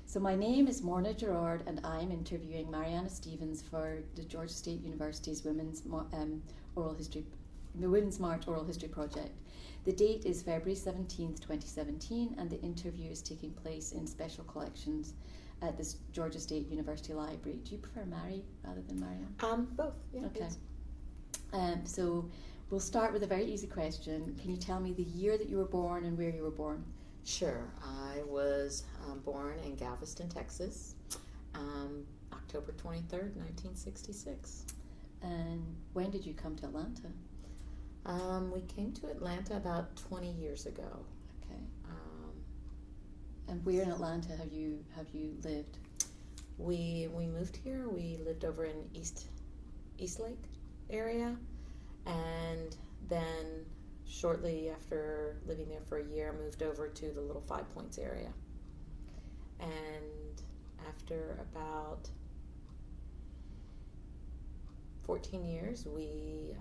So my name is Morna Gerard, and I'm interviewing Mariana Stephens for the Georgia State University's Women's March Oral History Project. The date is February 17th, 2017, and the interview is taking place in special collections at the Georgia State University Library. Do you prefer Mary rather than Mariana? Both. Yeah, okay. So we'll start with a very easy question. Can you tell me the year that you were born and where you were born? Sure. I was born in Galveston, Texas, October 23rd, 1966. And when did you come to Atlanta? We came to Atlanta about 20 years ago. Okay. And where in Atlanta have you lived? We moved here. We lived over in Eastlake area, and then shortly after living there for a year, moved over to the Little Five Points area. And after about 14 years, we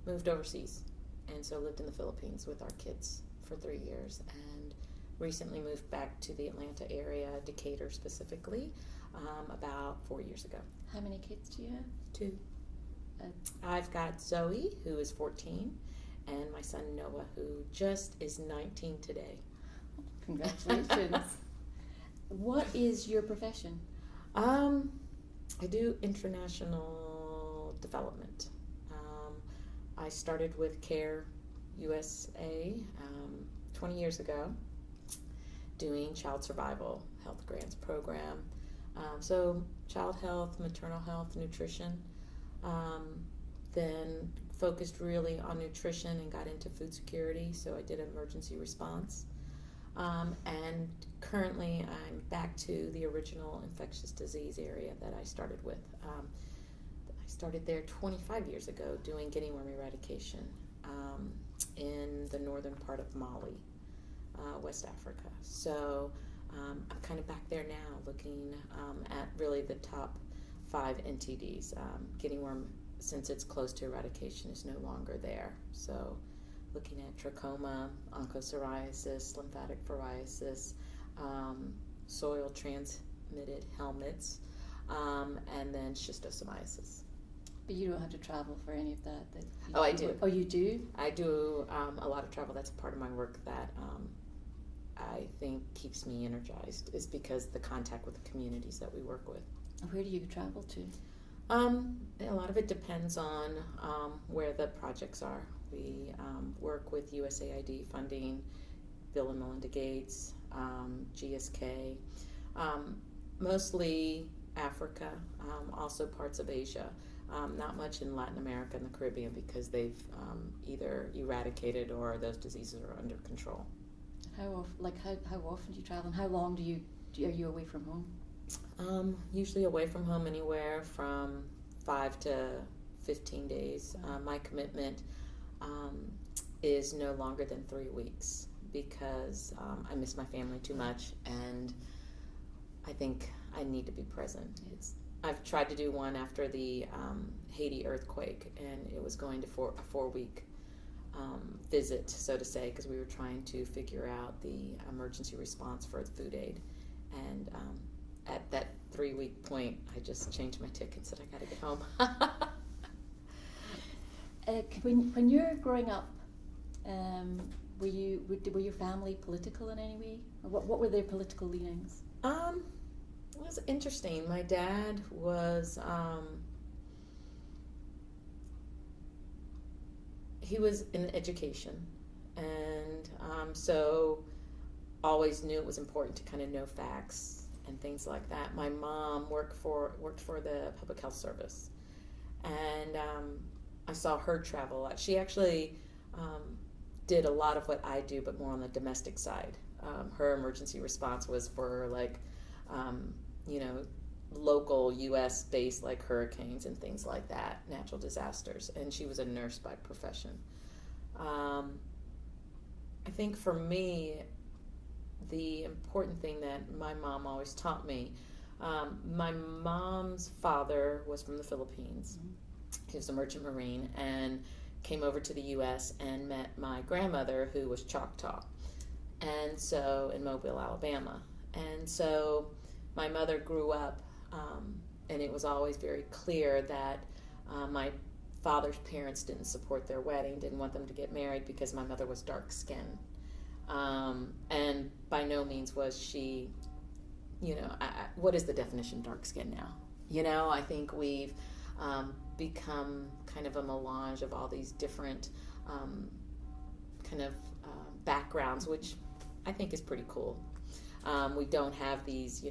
moved overseas, and so lived in the Philippines with our kids for 3 years, and recently moved back to the Atlanta area, Decatur specifically, about 4 years ago. How many kids do you have? 2. I've got Zoe, who is 14, and my son Noah, who just is 19 today. Congratulations. What is your profession? I do international development. I started with CARE USA 20 years ago, doing child survival health grants program. So child health, maternal health, nutrition. Then focused really on nutrition and got into food security, so I did emergency response. And currently I'm back to the original infectious disease area that I started with. I started there 25 years ago doing guinea worm eradication in the northern part of Mali, West Africa. So I'm kind of back there now looking at really the top 5 NTDs. Guinea worm, since it's close to eradication, is no longer there. So looking at trachoma, onchocerciasis, lymphatic psoriasis, soil transmitted helminths, and then schistosomiasis. But you don't have to travel for any of that. I do. Oh, you do? I do a lot of travel. That's a part of my work that I think keeps me energized, is because the contact with the communities that we work with. Where do you travel to? A lot of it depends on where the projects are. We work with USAID funding, Bill and Melinda Gates, GSK, mostly Africa, also parts of Asia. Not much in Latin America and the Caribbean because they've either eradicated or those diseases are under control. How often do you travel, and how long are you away from home? Usually away from home anywhere from 5 to 15 days. My commitment is no longer than 3 weeks because I miss my family too much, and I think I need to be present. I've tried to do one after the Haiti earthquake, and it was going to a 4-week visit, so to say, because we were trying to figure out the emergency response for the food aid. And at that 3-week point, I just changed my ticket and said, I got to get home. When you're growing up, were your family political in any way? Or what were their political leanings? It was interesting. My dad was, he was in education, and so always knew it was important to kind of know facts and things like that. My mom worked for the Public Health Service, and I saw her travel a lot. She actually did a lot of what I do, but more on the domestic side. Her emergency response was for local U.S.-based like hurricanes and things like that, natural disasters, and she was a nurse by profession. I think for me, the important thing that my mom always taught me, my mom's father was from the Philippines. He was a merchant marine and came over to the U.S. and met my grandmother, who was Choctaw, and so in Mobile, Alabama. And so my mother grew up, and it was always very clear that my father's parents didn't support their wedding, didn't want them to get married because my mother was dark-skinned. And by no means was she, what is the definition of dark-skinned now? I think we've become kind of a melange of all these different backgrounds, which I think is pretty cool. We don't have these,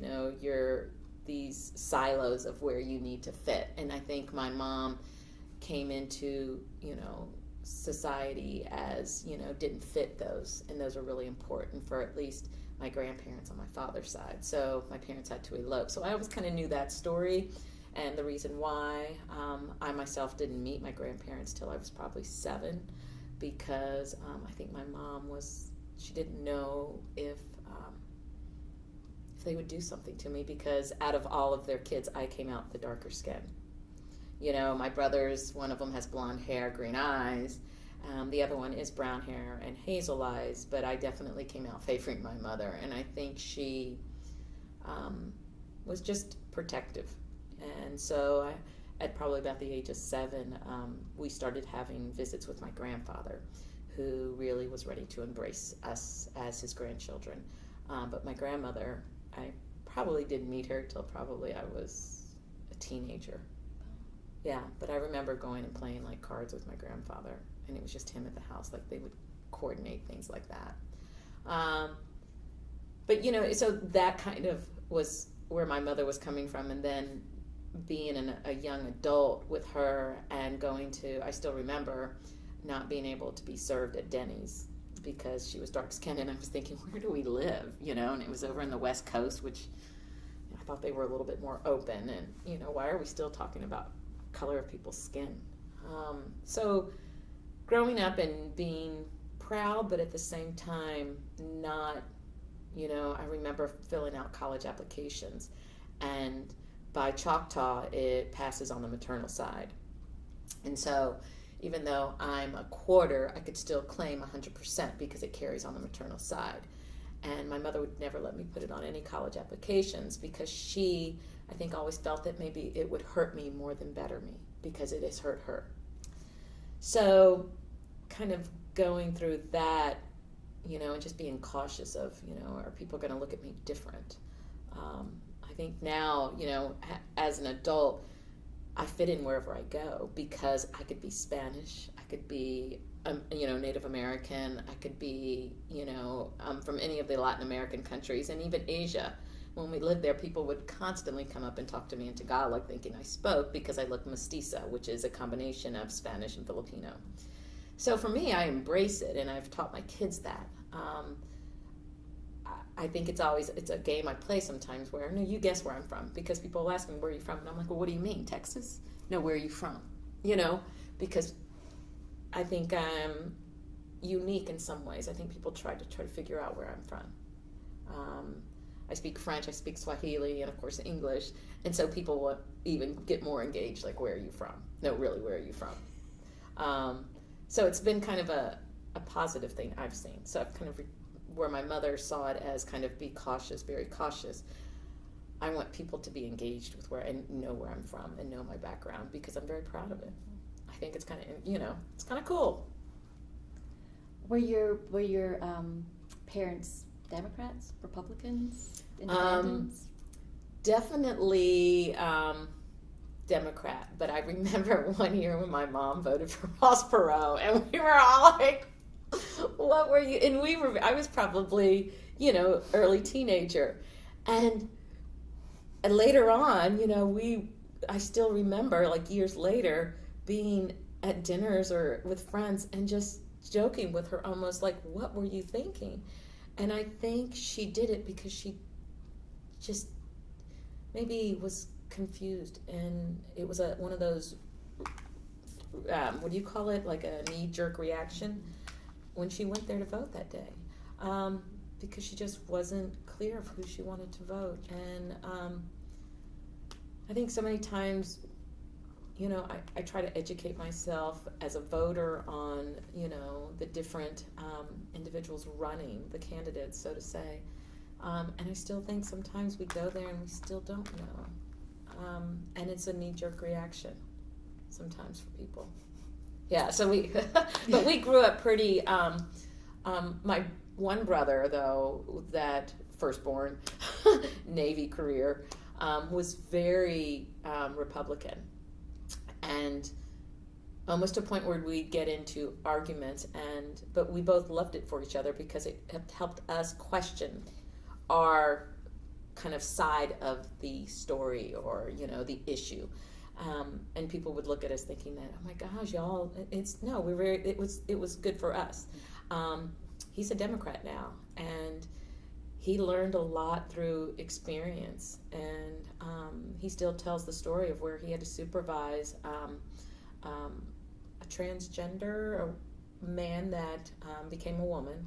these silos of where you need to fit. And I think my mom came into, society as, didn't fit those. And those are really important for at least my grandparents on my father's side. So my parents had to elope. So I always kind of knew that story. And the reason why I myself didn't meet my grandparents till I was probably 7, because I think my mom she didn't know if they would do something to me, because out of all of their kids, I came out the darker skin. My brothers, one of them has blonde hair, green eyes. The other one is brown hair and hazel eyes, but I definitely came out favoring my mother. And I think she was just protective. And so at probably about the age of 7, we started having visits with my grandfather, who really was ready to embrace us as his grandchildren. But my grandmother, I probably didn't meet her till probably I was a teenager. Yeah, but I remember going and playing like cards with my grandfather, and it was just him at the house. Like they would coordinate things like that. But so that kind of was where my mother was coming from, and then being a young adult with her and I still remember not being able to be served at Denny's because she was dark-skinned, and I was thinking, where do we live? And it was over in the West Coast, which I thought they were a little bit more open, and why are we still talking about color of people's skin? So growing up and being proud, but at the same time not, I remember filling out college applications, and by Choctaw it passes on the maternal side, and so even though I'm a quarter, I could still claim 100% because it carries on the maternal side. And my mother would never let me put it on any college applications because she, I think, always felt that maybe it would hurt me more than better me because it has hurt her. So kind of going through that, and just being cautious of, are people going to look at me different? I think now, as an adult, I fit in wherever I go because I could be Spanish, I could be, Native American, I could be, from any of the Latin American countries, and even Asia. When we lived there, people would constantly come up and talk to me in Tagalog thinking I spoke because I look mestiza, which is a combination of Spanish and Filipino. So for me, I embrace it, and I've taught my kids that. I think it's a game I play sometimes where, no, you guess where I'm from, because people will ask me, where are you from? And I'm like, well, what do you mean, Texas? No, where are you from? Because I think I'm unique in some ways. I think people try to figure out where I'm from. I speak French, I speak Swahili, and of course English, and so people will even get more engaged, like, where are you from? No, really, where are you from? So it's been kind of a positive thing I've seen. So I've kind of where my mother saw it as kind of be cautious, very cautious. I want people to be engaged with and know where I'm from and know my background because I'm very proud of it. I think it's kind of, it's kind of cool. Were your parents Democrats, Republicans, Independents? Definitely Democrat, but I remember one year when my mom voted for Ross Perot, and we were all like, what were you? And I was probably, early teenager. And later on, I still remember, like, years later, being at dinners or with friends and just joking with her, almost like, what were you thinking? And I think she did it because she just maybe was confused, and it was one of those, what do you call it, like a knee-jerk reaction when she went there to vote that day, because she just wasn't clear of who she wanted to vote. And I think so many times, I try to educate myself as a voter on, the different individuals running, the candidates, so to say. And I still think sometimes we go there and we still don't know. And it's a knee-jerk reaction sometimes for people. Yeah, so but we grew up pretty, my one brother, though, that firstborn Navy career, was very Republican. And almost to a point where we'd get into arguments, but we both loved it for each other because it helped us question our kind of side of the story or, the issue. And people would look at us thinking that, oh my gosh, y'all, it was good for us. He's a Democrat now, and he learned a lot through experience, and he still tells the story of where he had to supervise a transgender man that became a woman,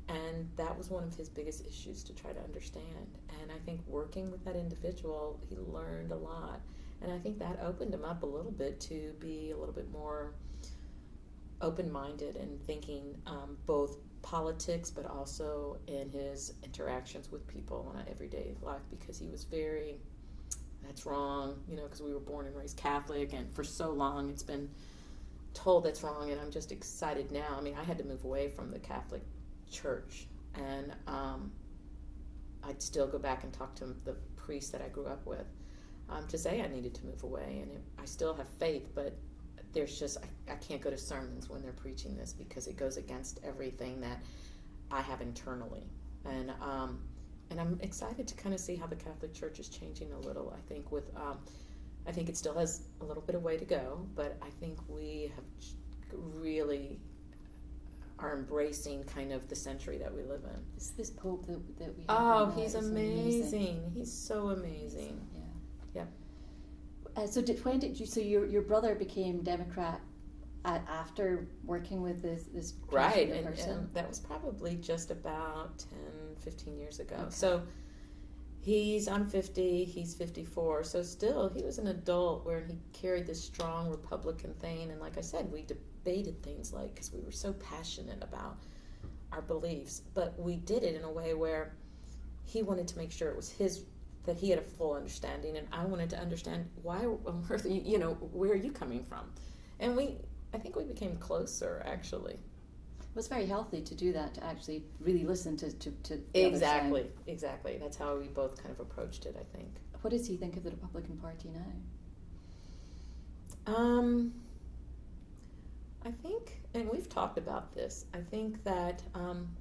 and that was one of his biggest issues to try to understand. And I think working with that individual, he learned a lot, and I think that opened him up a little bit to be a little bit more open-minded and thinking both politics, but also in his interactions with people in everyday life, because he was very, that's wrong, because we were born and raised Catholic, and for so long it's been told that's wrong. And I'm just excited now. I mean, I had to move away from the Catholic Church, and I'd still go back and talk to the priest that I grew up with to say I needed to move away. And I still have faith, but there's just, I can't go to sermons when they're preaching this because it goes against everything that I have internally. And I'm excited to kind of see how the Catholic Church is changing a little. I think I think it still has a little bit of way to go, but I think we have really are embracing kind of the century that we live in. It's this Pope that we have. Oh, he's amazing. He's so amazing. Yeah. Yeah. So your brother became Democrat after working with this right, person? And that was probably just about 10, 15 years ago. Okay. So I'm 50, he's 54, so still he was an adult where he carried this strong Republican thing. And like I said, we debated things because we were so passionate about our beliefs, but we did it in a way where he wanted to make sure it was that he had a full understanding, and I wanted to understand why on earth, where are you coming from? And I think we became closer, actually. It was very healthy to do that, to actually really listen to the Exactly, other side. exactly. That's how we both kind of approached it, I think. What does he think of the Republican Party now? I think, and we've talked about this, I think that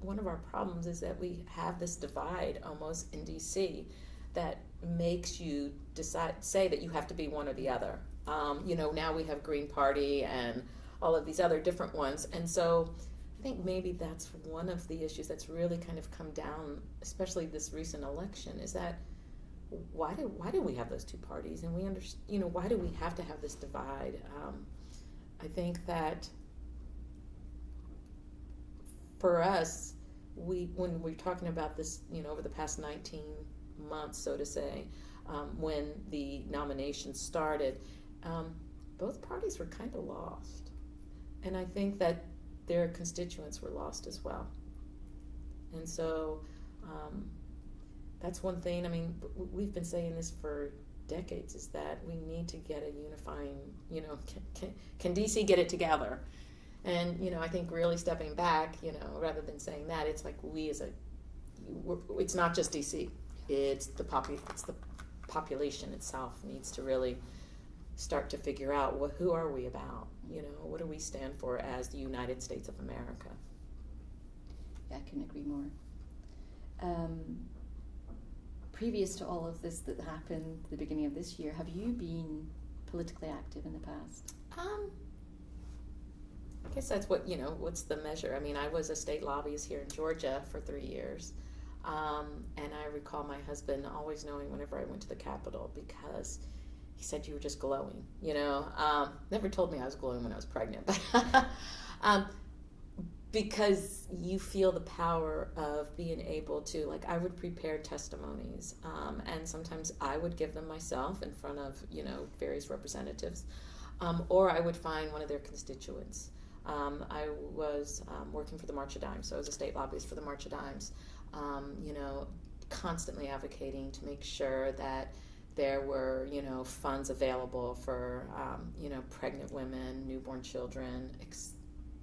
one of our problems is that we have this divide almost in D.C. that makes you say that you have to be one or the other. Now we have Green Party and all of these other different ones. And so I think maybe that's one of the issues that's really kind of come down, especially this recent election, is that why do we have those two parties? And we understand, why do we have to have this divide? I think that for us, when we're talking about this, over the past 19 months, so to say, when the nominations started, both parties were kind of lost. And I think that their constituents were lost as well. And so that's one thing. I mean, we've been saying this for decades, is that we need to get a unifying, can DC get it together? And, I think really stepping back, rather than saying that, it's like it's not just DC. It's the population itself needs to really start to figure out who are we about? What do we stand for as the United States of America? Yeah, I couldn't agree more. Previous to all of this that happened at the beginning of this year, have you been politically active in the past? I guess that's what's the measure? I mean, I was a state lobbyist here in Georgia for 3 years. And I recall my husband always knowing whenever I went to the Capitol, because he said you were just glowing, never told me I was glowing when I was pregnant, but because you feel the power of being able to, I would prepare testimonies, and sometimes I would give them myself in front of, various representatives, or I would find one of their constituents. I was working for the March of Dimes, so I was a state lobbyist for the March of Dimes. constantly advocating to make sure that there were, funds available for, pregnant women, newborn children,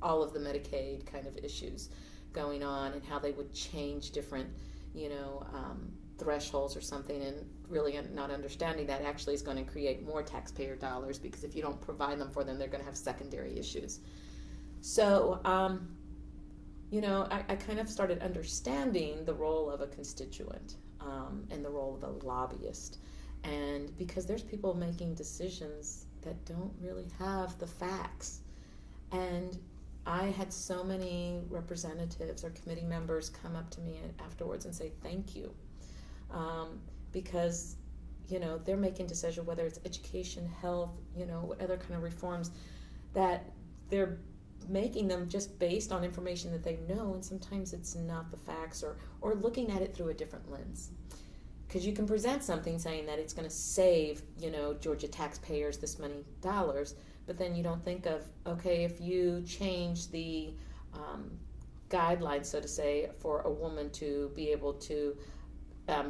all of the Medicaid kind of issues going on, and how they would change different, thresholds or something, and really not understanding that actually is going to create more taxpayer dollars, because if you don't provide them for them, they're going to have secondary issues. So, I kind of started understanding the role of a constituent, and the role of a lobbyist. And because there's people making decisions that don't really have the facts. And I had so many representatives or committee members come up to me afterwards and say, thank you. Because, they're making decisions, whether it's education, health, what other kind of reforms, that they're making them just based on information that they know, and sometimes it's not the facts, or looking at it through a different lens. Because you can present something saying that it's going to save, Georgia taxpayers this many dollars, but then you don't think of, okay, if you change the guidelines, so to say, for a woman to be able to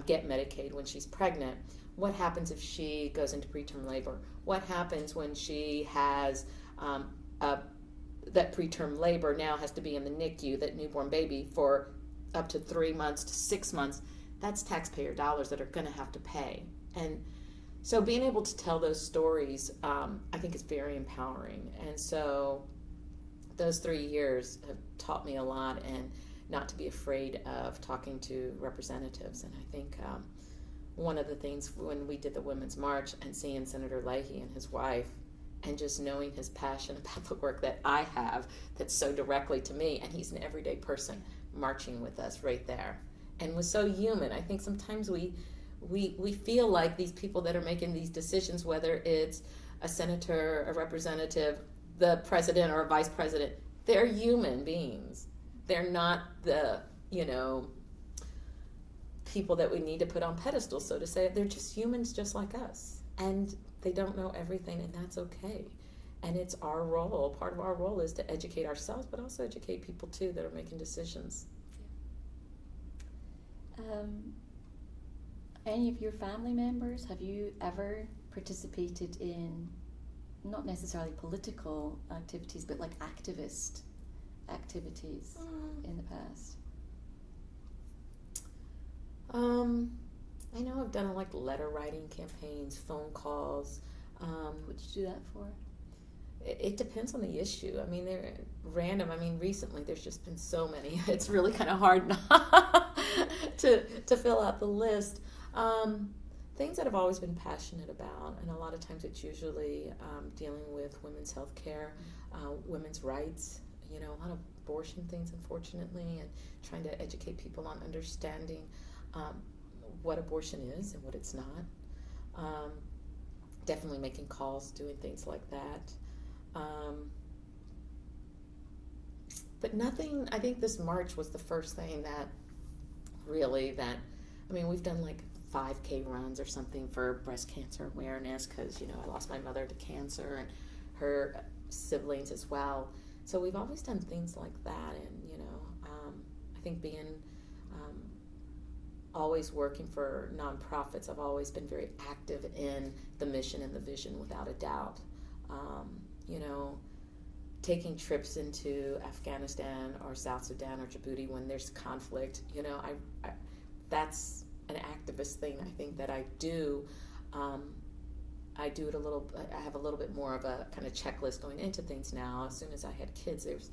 get Medicaid when she's pregnant, what happens if she goes into preterm labor? What happens when she has that preterm labor now has to be in the NICU, that newborn baby, for up to 3 months to 6 months? That's taxpayer dollars that are going to have to pay. And so being able to tell those stories, I think is very empowering. And so those 3 years have taught me a lot, and not to be afraid of talking to representatives. And I think one of the things when we did the Women's March and seeing Senator Leahy and his wife, and just knowing his passion about the work that I have that's so directly to me, and he's an everyday person marching with us right there, and was so human. I think sometimes we feel like these people that are making these decisions, whether it's a senator, a representative, the president, or a vice president, they're human beings. They're not the, people that we need to put on pedestals, so to say. They're just humans just like us. And they don't know everything, and that's okay. And it's our role. Part of our role is to educate ourselves, but also educate people too that are making decisions. Any of your family members, have you ever participated in, not necessarily political activities, but like activist activities in the past? I know I've done like letter writing campaigns, phone calls. What did you do that for? It depends on the issue. I mean, they're random. I mean, recently there's just been so many. It's really kind of hard to fill out the list. Things that I've always been passionate about, and a lot of times it's usually dealing with women's health care, women's rights, a lot of abortion things, unfortunately, and trying to educate people on understanding what abortion is and what it's not. Definitely making calls, doing things like that. But nothing, I think this March was the first thing that we've done like 5K runs or something for breast cancer awareness, because, I lost my mother to cancer and her siblings as well. So we've always done things like that. And, I think being always working for nonprofits, I've always been very active in the mission and the vision, without a doubt. Taking trips into Afghanistan or South Sudan or Djibouti when there's conflict, I that's an activist thing I think that I do. I do it I have a little bit more of a kind of checklist going into things now. As soon as I had kids, there's,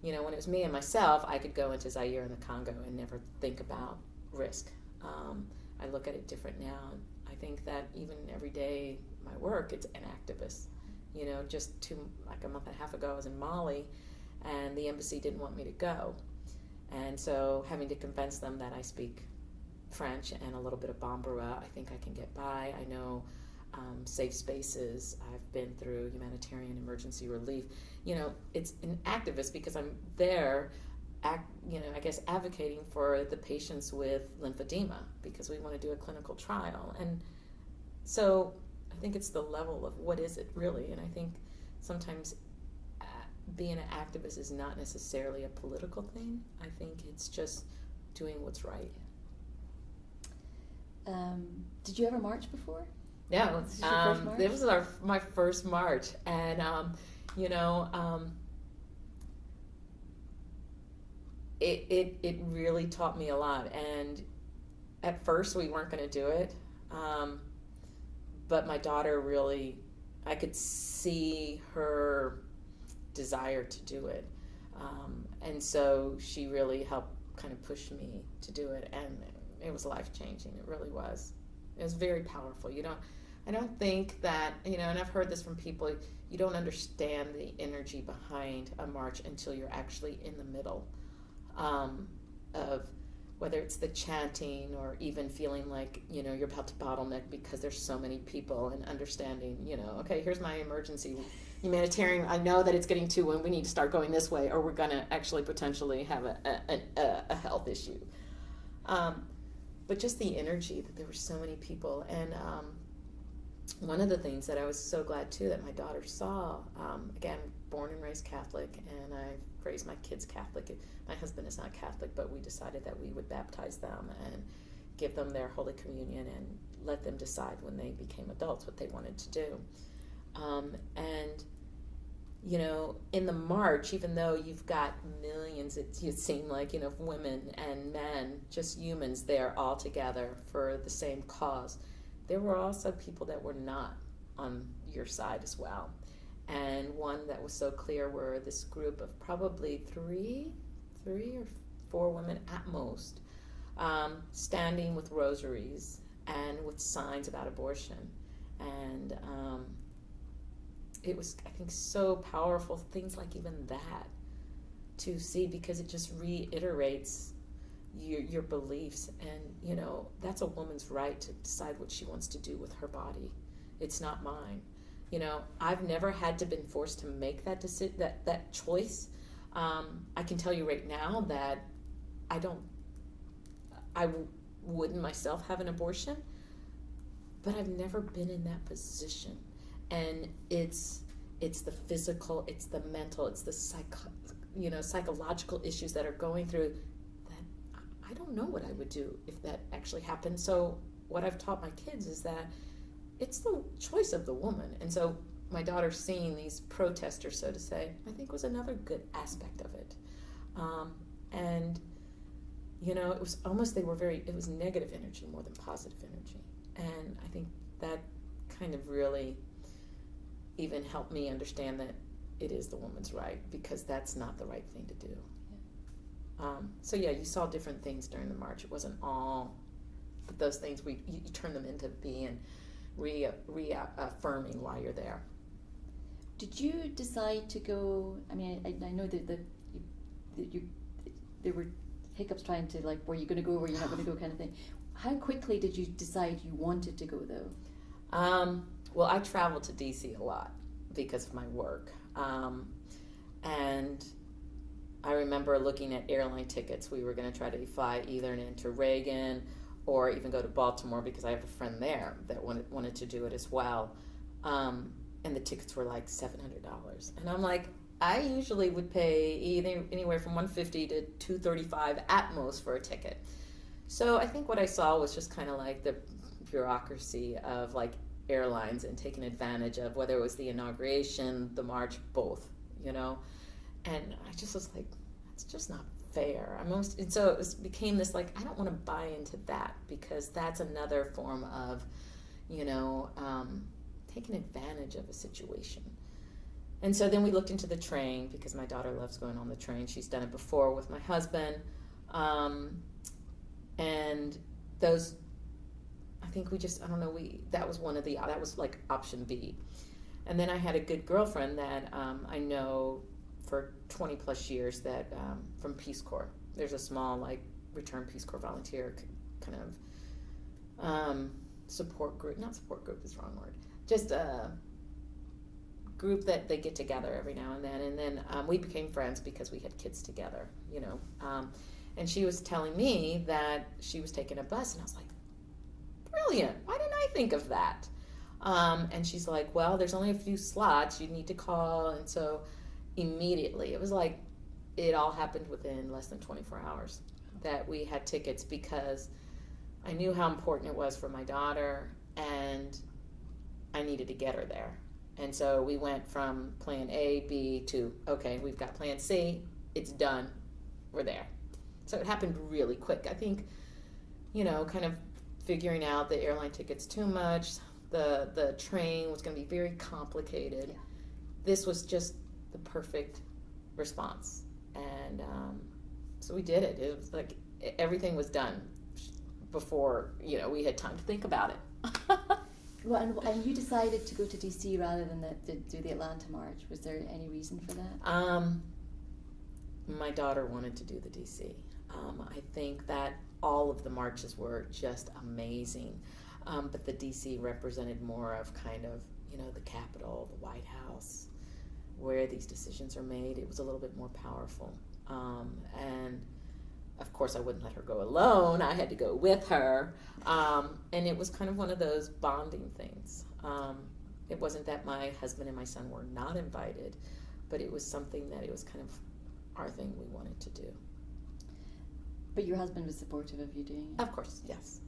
when it was me and myself, I could go into Zaire and the Congo and never think about risk. I look at it different now, and I think that even every day my work, it's an activist. Just like a month and a half ago, I was in Mali, and the embassy didn't want me to go, and so having to convince them that I speak French and a little bit of Bambara, I think I can get by. I know safe spaces. I've been through humanitarian emergency relief. It's an activist because I'm there, I guess advocating for the patients with lymphedema, because we want to do a clinical trial. And so I think it's the level of what is it really. And I think sometimes being an activist is not necessarily a political thing. I think it's just doing what's right. Did you ever march before? No, This is your first march? this was my first march, and you know, it really taught me a lot. And at first we weren't going to do it, but my daughter really, I could see her desire to do it, and so she really helped kind of push me to do it, and it was life-changing. It really was. It was very powerful. I don't think that, and I've heard this from people, you don't understand the energy behind a march until you're actually in the middle of whether it's the chanting or even feeling like, you're about to bottleneck because there's so many people, and understanding, okay, here's my emergency humanitarian. I know that it's getting to when we need to start going this way, or we're going to actually potentially have a health issue. But just the energy that there were so many people. And one of the things that I was so glad too that my daughter saw, again, born and raised Catholic, and I've raised my kids Catholic. My husband is not Catholic, but we decided that we would baptize them and give them their Holy Communion and let them decide when they became adults what they wanted to do. And in the march, even though you've got millions, it seemed like, women and men, just humans there all together for the same cause, there were also people that were not on your side as well. And one that was so clear were this group of probably three or four women at most, standing with rosaries and with signs about abortion. And it was, I think, so powerful, things like even that, to see, because it just reiterates your beliefs. And, that's a woman's right to decide what she wants to do with her body. It's not mine. I've never had to been forced to make that decision, that choice. I can tell you right now that I wouldn't myself have an abortion, but I've never been in that position. And it's the physical, it's the mental, it's the psychological issues that are going through that I don't know what I would do if that actually happened. So what I've taught my kids is that it's the choice of the woman. And so my daughter seeing these protesters, so to say, I think was another good aspect of it. And it was almost, it was negative energy more than positive energy. And I think that kind of really even helped me understand that it is the woman's right, because that's not the right thing to do. Yeah. You saw different things during the march. It wasn't all, but those things, you turn them into being reaffirming why you're there. Did you decide to go? I mean, I know that there were hiccups trying to, like, were you going to go, were you not going to go, kind of thing. How quickly did you decide you wanted to go, though? Well, I traveled to DC a lot because of my work, and I remember looking at airline tickets. We were going to try to fly either into Reagan or even go to Baltimore, because I have a friend there that wanted to do it as well. And the tickets were like $700. And I'm like, I usually would pay anywhere from $150 to $235 at most for a ticket. So I think what I saw was just kind of like the bureaucracy of like airlines and taking advantage of, whether it was the inauguration, the march, both, And I just was like, that's just not fair. And so became this, like, I don't want to buy into that, because that's another form of, taking advantage of a situation. And so then we looked into the train, because my daughter loves going on the train. She's done it before with my husband. And those, I think that was like option B. And then I had a good girlfriend that I know for 20 plus years that from Peace Corps. There's a small, like, return Peace Corps volunteer kind of support group. Not support group is the wrong word. Just a group that they get together every now and then. And then we became friends because we had kids together, and she was telling me that she was taking a bus, and I was like, brilliant. Why didn't I think of that? And she's like, well, there's only a few slots. You need to call. And so immediately, it was like it all happened within less than 24 hours that we had tickets, because I knew how important it was for my daughter, and I needed to get her there. And so we went from plan A, B to, okay, we've got plan C, it's done, we're there. So it happened really quick. I think, kind of figuring out the airline tickets too much, the train was going to be very complicated. Yeah. This was just the perfect response. And so we did it. It was like everything was done before, we had time to think about it. Well, and you decided to go to DC rather than to do the Atlanta March. Was there any reason for that? My daughter wanted to do the DC. I think that all of the marches were just amazing, but the DC represented more of kind of, the Capitol, the White House, where these decisions are made. It was a little bit more powerful. And of course I wouldn't let her go alone. I had to go with her. And it was kind of one of those bonding things. It wasn't that my husband and my son were not invited, but it was something that it was kind of our thing we wanted to do. But your husband was supportive of you doing it? Of course, yes.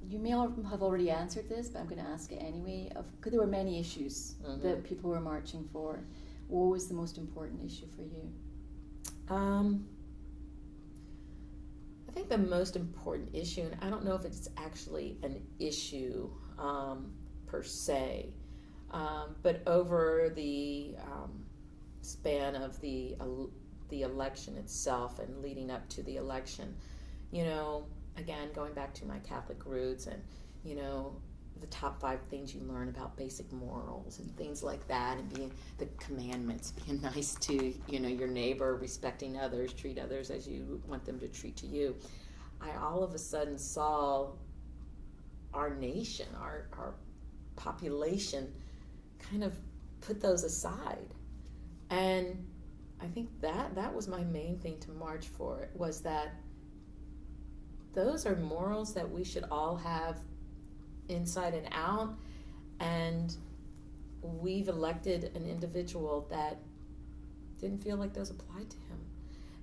You may have already answered this, but I'm going to ask it anyway. Because there were many issues that people were marching for. What was the most important issue for you? I think the most important issue, and I don't know if it's actually an issue per se, but over the span of the election itself and leading up to the election, again, going back to my Catholic roots and, the top 5 things you learn about basic morals and things like that, and being the commandments, being nice to, your neighbor, respecting others, treat others as you want them to treat to you. I all of a sudden saw our nation, our population kind of put those aside. And I think that was my main thing to march for, was that those are morals that we should all have inside and out, and we've elected an individual that didn't feel like those applied to him.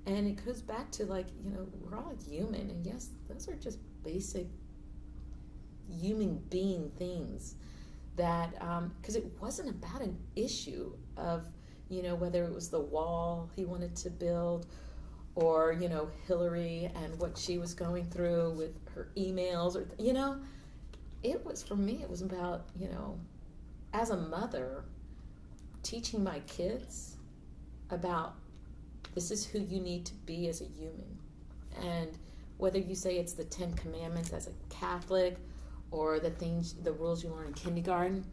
And it goes back to, we're all human, and yes, those are just basic human being things that, because it wasn't about an issue of, whether it was the wall he wanted to build, or, Hillary and what she was going through with her emails, or, it was, for me, it was about, as a mother, teaching my kids about this is who you need to be as a human. And whether you say it's the 10 Commandments as a Catholic, or the rules you learn in kindergarten,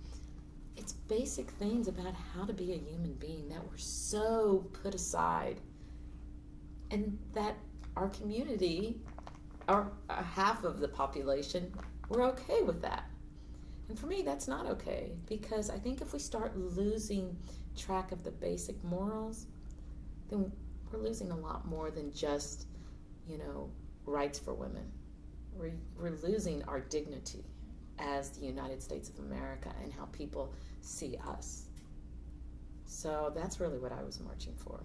it's basic things about how to be a human being that were so put aside, and that our community, or half of the population, we're okay with that. And for me, that's not okay, because I think if we start losing track of the basic morals, then we're losing a lot more than just, rights for women. We're losing our dignity as the United States of America and how people see us. So that's really what I was marching for.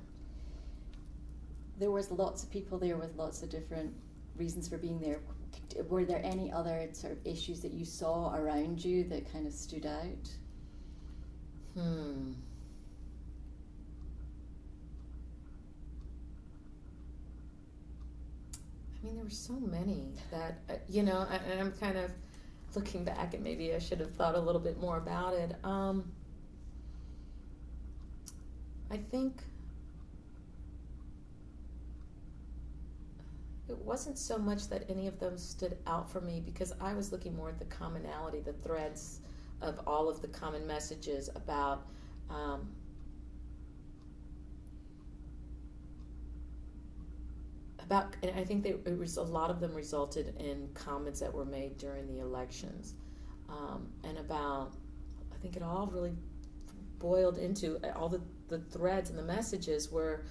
There was lots of people there with lots of different reasons for being there. Were there any other sort of issues that you saw around you that kind of stood out? I mean, there were so many that, and I'm kind of looking back, and maybe I should have thought a little bit more about it. I think it wasn't so much that any of them stood out for me, because I was looking more at the commonality, the threads of all of the common messages about and I think a lot of them resulted in comments that were made during the elections, and about, I think it all really boiled into all the threads and the messages were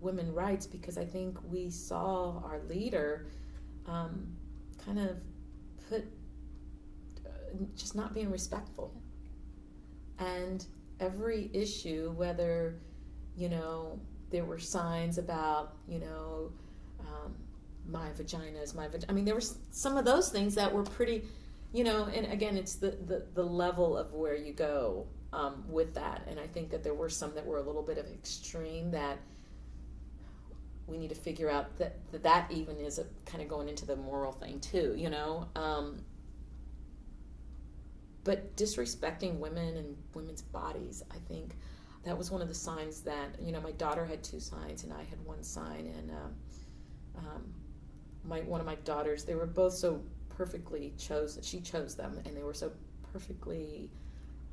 women rights, because I think we saw our leader kind of put just not being respectful. And every issue, whether, there were signs about, my vagina is my vagina. I mean, there were some of those things that were pretty, and again, it's the level of where you go with that. And I think that there were some that were a little bit of extreme that we need to figure out that even is a kind of going into the moral thing too, but disrespecting women and women's bodies, I think that was one of the signs that, my daughter had 2 signs and I had 1 sign, and one of my daughters, they were both so perfectly chosen. She chose them, and they were so perfectly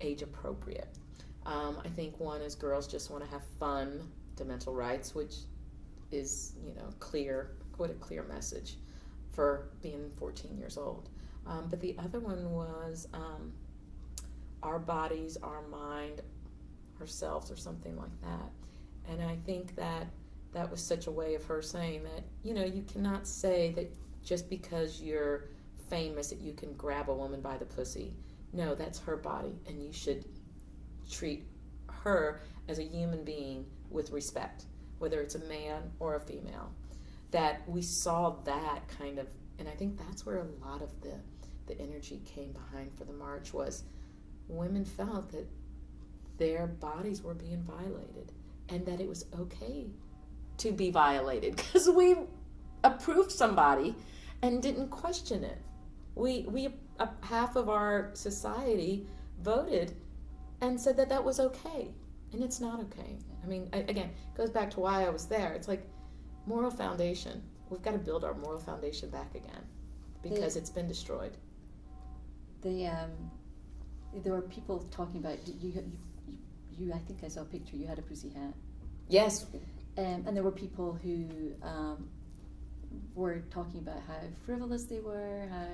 age appropriate. I think one is girls just want to have fun to mental rights, which is, clear, what a clear message for being 14 years old. But the other one was our bodies, our mind, ourselves, or something like that. And I think that was such a way of her saying that, you cannot say that just because you're famous that you can grab a woman by the pussy. No, that's her body, and you should treat her as a human being with respect, whether it's a man or a female. That we saw that kind of, and I think that's where a lot of the energy came behind for the march, was women felt that their bodies were being violated and that it was okay to be violated because we approved somebody and didn't question it. We half of our society voted and said that was okay, and it's not okay. I mean, again, it goes back to why I was there. It's like moral foundation. We've got to build our moral foundation back again because it's been destroyed. There were people talking about you. I think I saw a picture. You had a pussy hat. Yes. And there were people who were talking about how frivolous they were, how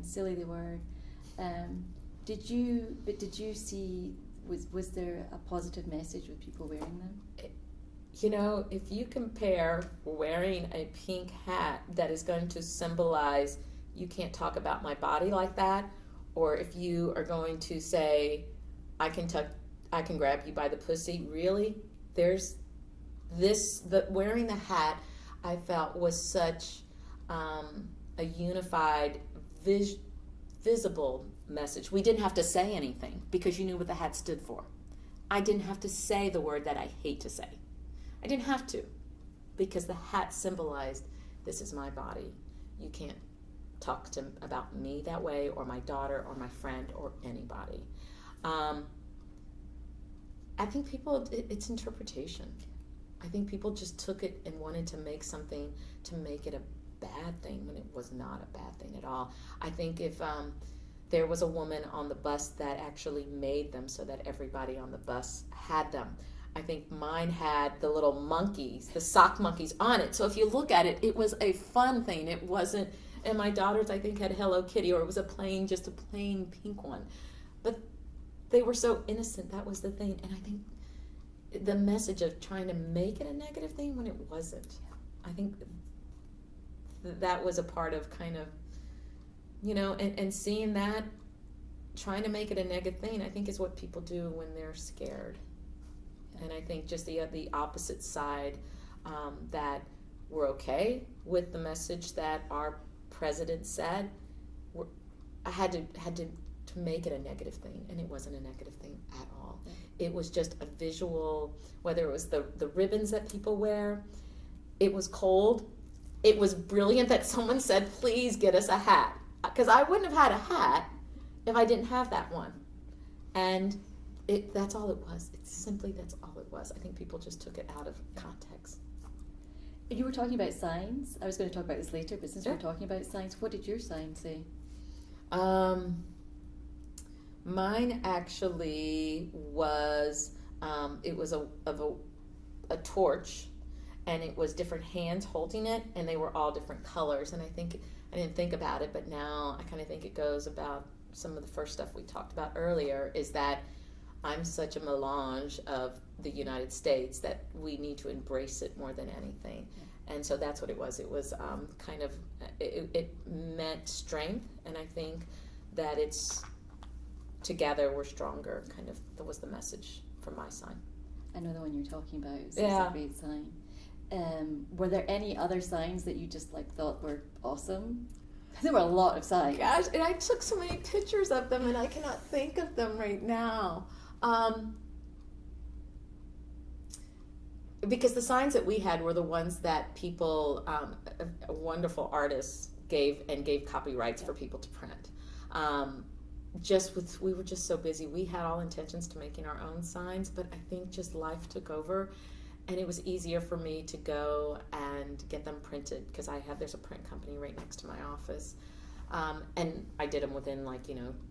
silly they were. Did you see, was there a positive message with people wearing them? If you compare wearing a pink hat that is going to symbolize you can't talk about my body like that, or if you are going to say I can grab you by the pussy, really, there's wearing the hat, I felt, was such a unified, visible message. We didn't have to say anything because you knew what the hat stood for. I didn't have to say the word that I hate to say. I didn't have to, because the hat symbolized, this is my body. You can't talk about me that way, or my daughter, or my friend, or anybody. I think it's interpretation. I think people just took it and wanted to make something to make it a bad thing when it was not a bad thing at all. I think if there was a woman on the bus that actually made them so that everybody on the bus had them. I think mine had the little monkeys, the sock monkeys on it. So if you look at it, it was a fun thing. It wasn't, and my daughters, I think, had Hello Kitty, or it was just a plain pink one. But they were so innocent. That was the thing. And I think the message of trying to make it a negative thing when it wasn't. I think that was a part of kind of, and seeing that, trying to make it a negative thing, I think is what people do when they're scared. And I think just the opposite side, that we're okay with the message that our president said, I had to make it a negative thing, and it wasn't a negative thing at all. It was just a visual, whether it was the ribbons that people wear, it was cold, it was brilliant that someone said, please get us a hat, because I wouldn't have had a hat if I didn't have that one. And that's all it was. It's simply, that's all it was. I think people just took it out of context. You were talking about signs. I was going to talk about this later, but since we're talking about signs, what did your sign say? Mine actually was, it was a torch, and it was different hands holding it, and they were all different colors. And I didn't think about it, but now I kind of think it goes about some of the first stuff we talked about earlier, is that I'm such a melange of the United States that we need to embrace it more than anything. And so that's what it was. It was kind of, it meant strength, and I think that it's together we're stronger, kind of, that was the message from my sign. I know the one you're talking about. It's a great sign. Were there any other signs that you just like thought were awesome? There were a lot of signs. Gosh, and I took so many pictures of them, and I cannot think of them right now. Because the signs that we had were the ones that people, wonderful artists gave copyrights for people to print. We were just so busy. We had all intentions to making our own signs, but I think just life took over, and it was easier for me to go and get them printed because there's a print company right next to my office. And I did them within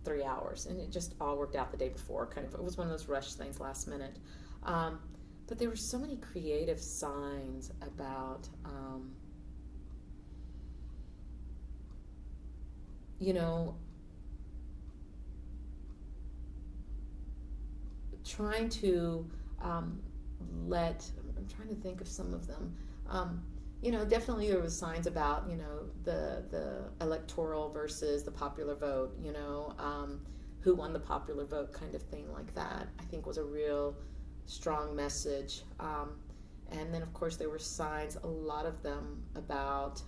3 hours, and it just all worked out the day before. It was one of those rush things last minute. But there were so many creative signs about, trying to I'm trying to think of some of them. Definitely there was signs about, the electoral versus the popular vote, who won the popular vote kind of thing like that, I think was a real strong message. And then, of course, there were signs, a lot of them, about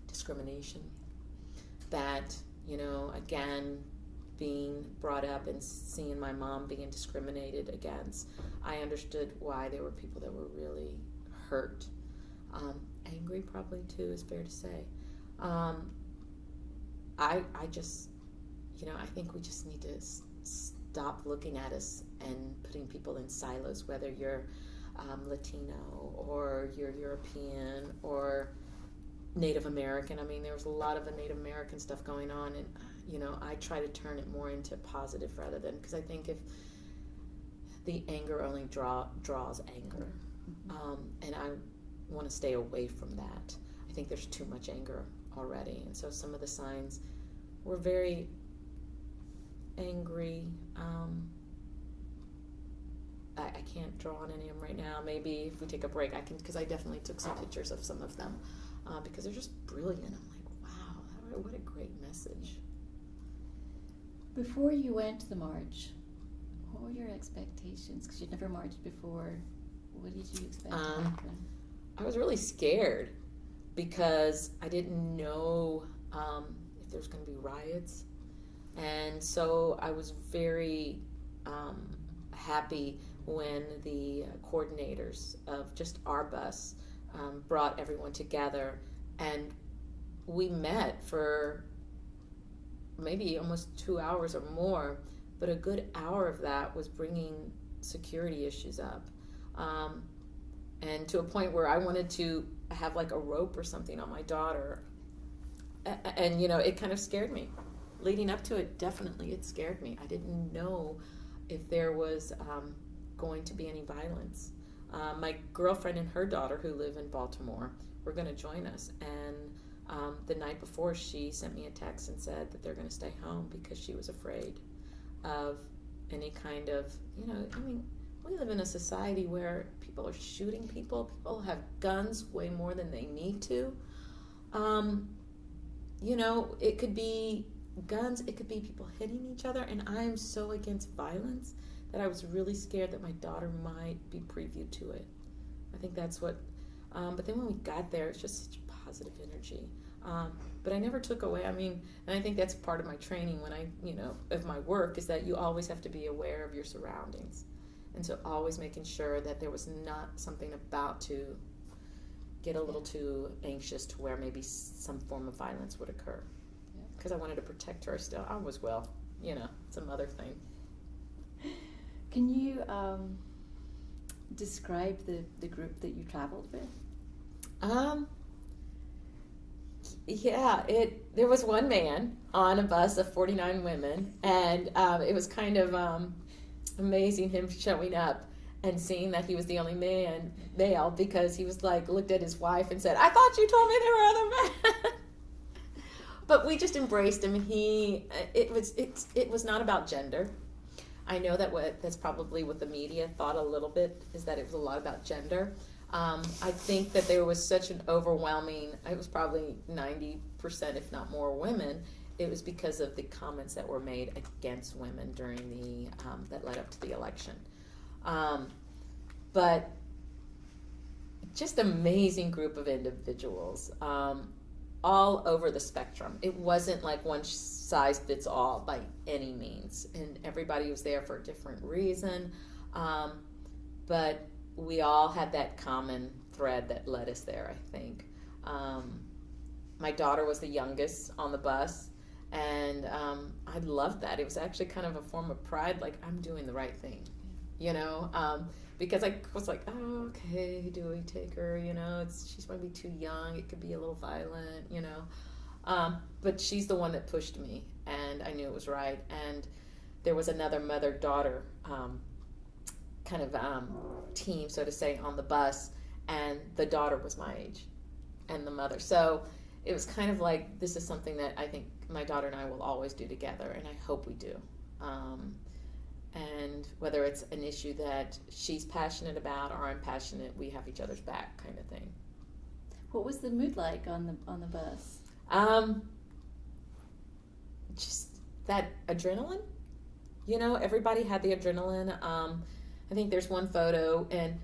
discrimination. That, again, being brought up and seeing my mom being discriminated against, I understood why there were people that were really hurt. Angry probably too is fair to say. I just, I think we just need to stop looking at us and putting people in silos, whether you're Latino or you're European or Native American. I mean, there was a lot of Native American stuff going on, and I try to turn it more into positive rather than, because I think if the anger only draws anger, and I want to stay away from that. I think there's too much anger already, and so some of the signs were very angry. I can't draw on any of them right now. Maybe if we take a break, I can, because I definitely took some pictures of some of them, because they're just brilliant. I'm like, wow, what a great message. Before you went to the march, what were your expectations? Because you'd never marched before. What did you expect to happen? I was really scared because I didn't know if there was going to be riots. And so I was very happy when the coordinators of just our bus brought everyone together, and we met for maybe almost 2 hours or more, but a good hour of that was bringing security issues up, and to a point where I wanted to have like a rope or something on my daughter, and it kind of scared me. Leading up to it, definitely it scared me. I didn't know if there was going to be any violence. My girlfriend and her daughter, who live in Baltimore, were going to join us, and the night before she sent me a text and said that they're going to stay home because she was afraid of any kind of, we live in a society where people are shooting people have guns way more than they need to. It could be guns, it could be people hitting each other, and I'm so against violence that I was really scared that my daughter might be previewed to it. I think that's what, but then when we got there, it's just such positive energy. But I never took away, and I think that's part of my training when of my work, is that you always have to be aware of your surroundings. And so always making sure that there was not something about to get a little too anxious to where maybe some form of violence would occur. Because I wanted to protect her still. I was, it's a mother thing. Can you describe the group that you traveled with? There was one man on a bus of 49 women, and it was kind of amazing him showing up and seeing that he was the only male, because he was looked at his wife and said, "I thought you told me there were other men." But we just embraced him, and it was not about gender. I know that's probably what the media thought a little bit, is that it was a lot about gender. I think that there was such an overwhelming, it was probably 90%, if not more, women. It was because of the comments that were made against women during that led up to the election. But just amazing group of individuals, all over the spectrum. It wasn't like one size fits all by any means, and everybody was there for a different reason, but we all had that common thread that led us there, I think. My daughter was the youngest on the bus, and I loved that. It was actually kind of a form of pride, like I'm doing the right thing, you know, because I was like, oh, okay, do we take her, you know, she's might be too young, it could be a little violent, you know, but she's the one that pushed me, and I knew it was right. And there was another mother-daughter kind of team, so to say, on the bus, and the daughter was my age and the mother, so it was kind of like, this is something that I think my daughter and I will always do together, and I hope we do. And whether it's an issue that she's passionate about or I'm passionate, we have each other's back, kind of thing. What was the mood like on the bus? Just that adrenaline. You know, everybody had the adrenaline. I think there's one photo, and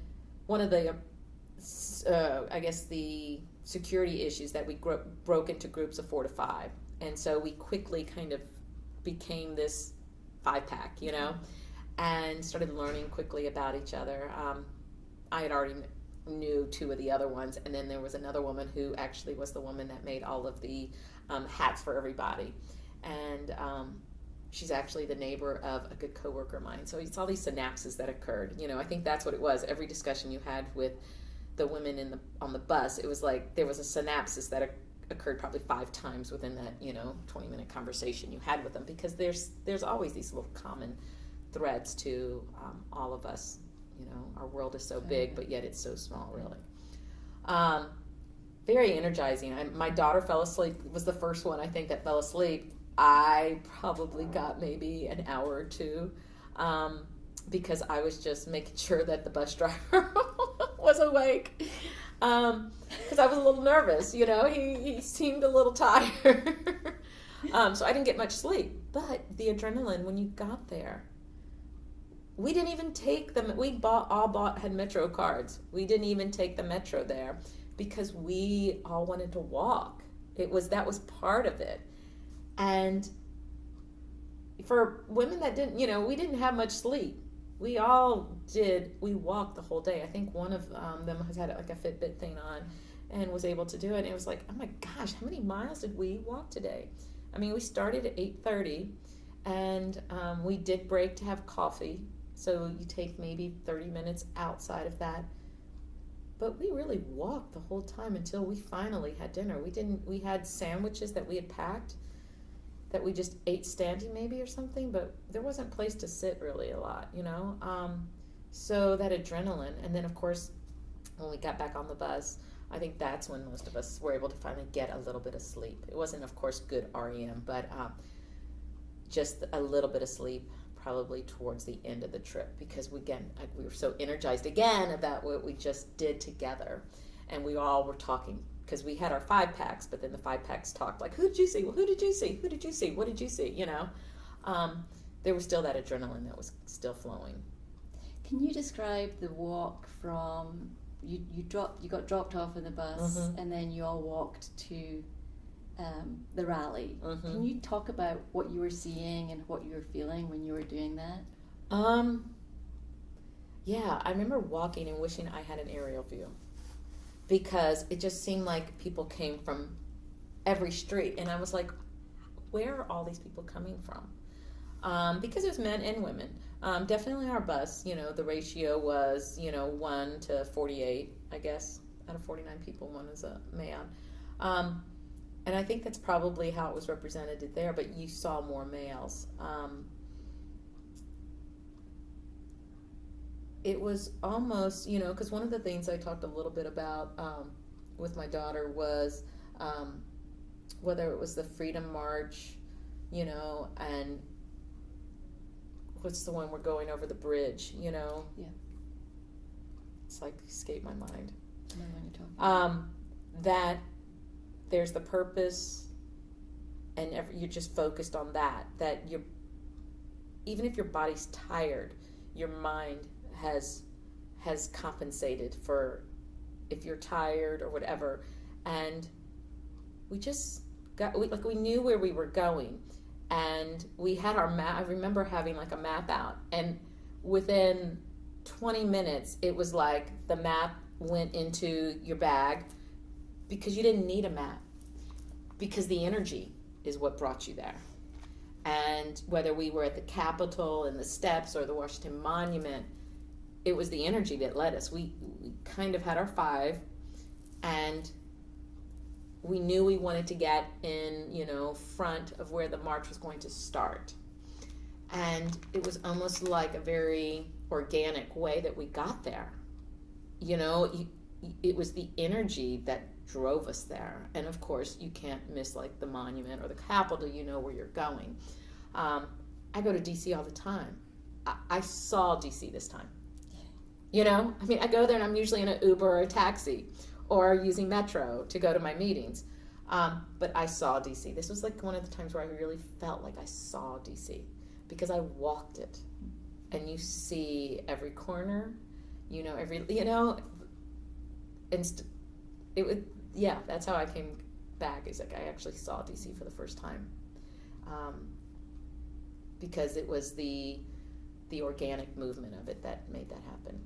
one of the, I guess the security issues that we broke into groups of 4 to 5, and so we quickly kind of became this 5-pack, you know, and started learning quickly about each other. I had already knew 2 of the other ones, and then there was another woman who actually was the woman that made all of the hats for everybody, and she's actually the neighbor of a good coworker of mine. So it's all these synapses that occurred, you know. I think that's what it was. Every discussion you had with the women on the bus, it was like there was a synapsis that occurred probably 5 times within that, you know, 20-minute conversation you had with them, because there's always these little common threads to all of us. You know, our world is so big, but yet it's so small, really. Very energizing. My daughter fell asleep. It was the first one, I think, that fell asleep. I probably got maybe an hour or 2, because I was just making sure that the bus driver was awake, because I was a little nervous, you know. He seemed a little tired. So I didn't get much sleep. But the adrenaline, when you got there, we didn't even take them. We had Metro cards. We didn't even take the Metro there, because we all wanted to walk. That was part of it. And for women that didn't, you know, we didn't have much sleep. We walked the whole day. I think one of them has had like a Fitbit thing on and was able to do it. And it was like, oh my gosh, how many miles did we walk today? I mean, we started at 8:30, and we did break to have coffee. So you take maybe 30 minutes outside of that. But we really walked the whole time until we finally had dinner. We had sandwiches that we had packed that we just ate standing maybe or something, but there wasn't a place to sit really a lot, you know? So that adrenaline, and then of course, when we got back on the bus, I think that's when most of us were able to finally get a little bit of sleep. It wasn't, of course, good REM, but just a little bit of sleep probably towards the end of the trip, because we were so energized again about what we just did together, and we all were talking, because we had our 5-packs, but then the 5-packs talked like, who did you see? Well, who did you see? Who did you see? What did you see? You know, there was still that adrenaline that was still flowing. Can you describe the walk from you got dropped off in the bus, Mm-hmm. and then you all walked to the rally? Mm-hmm. Can you talk about what you were seeing and what you were feeling when you were doing that? Yeah, I remember walking and wishing I had an aerial view, because it just seemed like people came from every street, and I was like, where are all these people coming from? Because it was men and women. Definitely our bus, you know, the ratio was, you know, 1 to 48, I guess. Out of 49 people, 1 is a man. And I think that's probably how it was represented there, but you saw more males. It was almost, you know, because one of the things I talked a little bit about with my daughter was whether it was the Freedom March, you know, and what's the one we're going over the bridge, you know? Yeah. It's like escaped my mind. I know when you're talking. That there's the purpose, and you're just focused on that. That even if your body's tired, your mind has compensated for if you're tired or whatever. And we just we knew where we were going, and we had our map. I remember having like a map out, and within 20 minutes it was like the map went into your bag, because you didn't need a map, because the energy is what brought you there. And whether we were at the Capitol and the steps or the Washington Monument, it was the energy that led us. We kind of had our 5, and we knew we wanted to get in, front of where the march was going to start. And it was almost like a very organic way that we got there. It was the energy that drove us there. And of course, you can't miss like the monument or the Capitol. You know where you're going. I go to DC all the time. I saw DC this time. I go there and I'm usually in an Uber or a taxi or using Metro to go to my meetings. But I saw DC. This was like one of the times where I really felt like I saw DC, because I walked it, and you see every corner, that's how I came back. Is like I actually saw DC for the first time, because it was the organic movement of it that made that happen.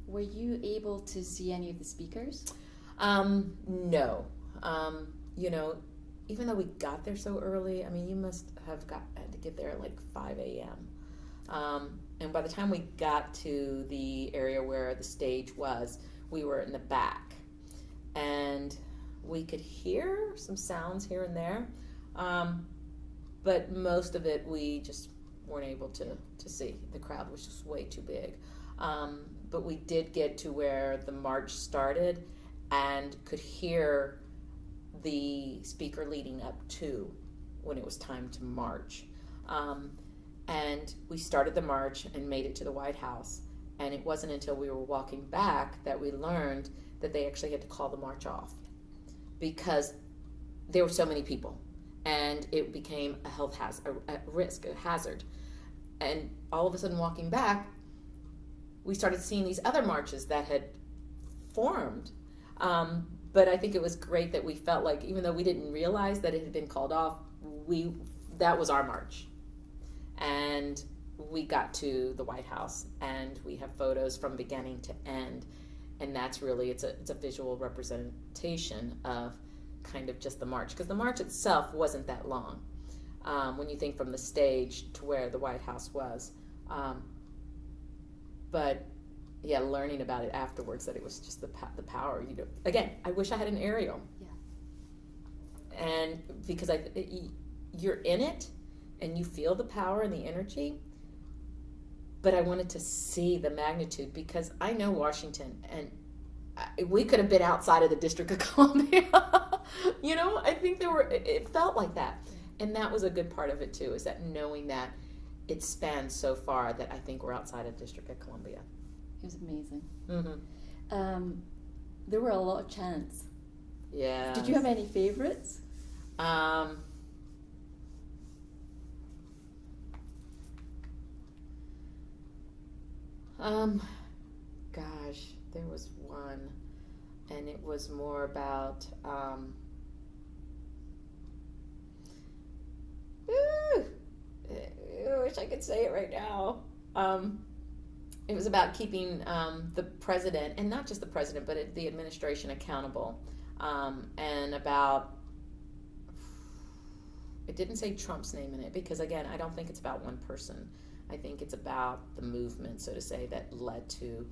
Were you able to see any of the speakers? No. Even though we got there so early, you must have had to get there at like 5 a.m. And by the time we got to the area where the stage was, we were in the back. And we could hear some sounds here and there. But most of it we just weren't able to see. The crowd was just way too big. But we did get to where the march started and could hear the speaker leading up to when it was time to march. And we started the march and made it to the White House. And it wasn't until we were walking back that we learned that they actually had to call the march off, because there were so many people and it became a health hazard, a hazard. And all of a sudden, walking back, we started seeing these other marches that had formed. But I think it was great that we felt like, even though we didn't realize that it had been called off, that was our march. And we got to the White House, and we have photos from beginning to end. And that's really, it's a visual representation of kind of just the march, because the march itself wasn't that long. When you think from the stage to where the White House was. But yeah, learning about it afterwards, that it was just the power. Again, I wish I had an aerial. Yeah. And because you're in it and you feel the power and the energy, but I wanted to see the magnitude, because I know Washington, and we could have been outside of the District of Columbia. I think it felt like that. And that was a good part of it too, is that knowing that it spans so far that I think we're outside of the District of Columbia. It was amazing. Mm-hmm. There were a lot of chants. Yeah. Did you have any favorites? Gosh, there was one, and it was more about, I wish I could say it right now. It was about keeping the president, and not just the president, but the administration accountable, and about, it didn't say Trump's name in it, because again, I don't think it's about one person. I think it's about the movement, so to say, that led to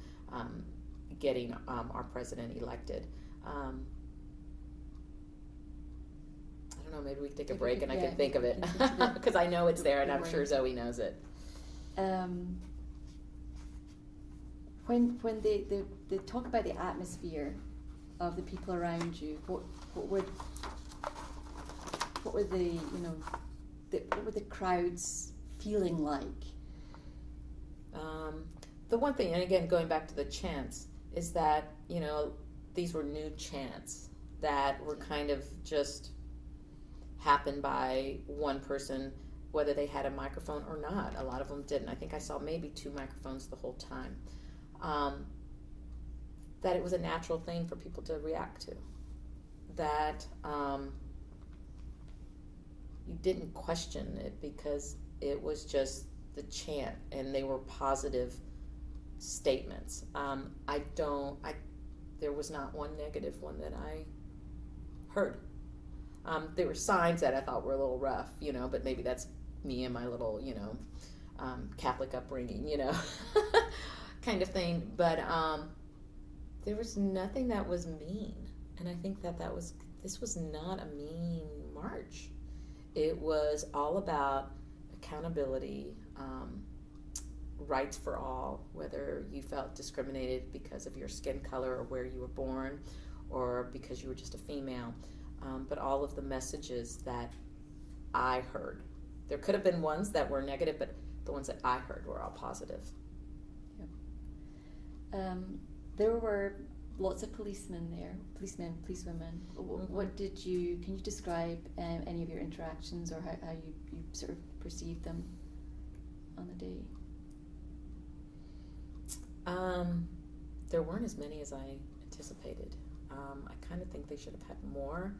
getting our president elected. I don't know, maybe we can take a break and I can think of it, because I know it's there and I'm sure Zoe knows it. When they talk about the atmosphere of the people around you, what were the what were the crowds feeling like? The one thing, and again going back to the chants, is that these were new chants that were kind of just happened by one person, whether they had a microphone or not. A lot of them didn't. I think I saw maybe 2 microphones the whole time. that it was a natural thing for people to react to. That you didn't question it because it was just the chant and they were positive statements. There was not one negative one that I heard. There were signs that I thought were a little rough, but maybe that's me and my little, Catholic upbringing, kind of thing. But there was nothing that was mean. And I think this was not a mean march. It was all about accountability, rights for all, whether you felt discriminated because of your skin color or where you were born or because you were just a female. But all of the messages that I heard, there could have been ones that were negative, but the ones that I heard were all positive. Yeah. There were lots of policemen there, policemen, policewomen. What can you describe any of your interactions or how you sort of perceived them on the day? There weren't as many as I anticipated. I kind of think they should have had more,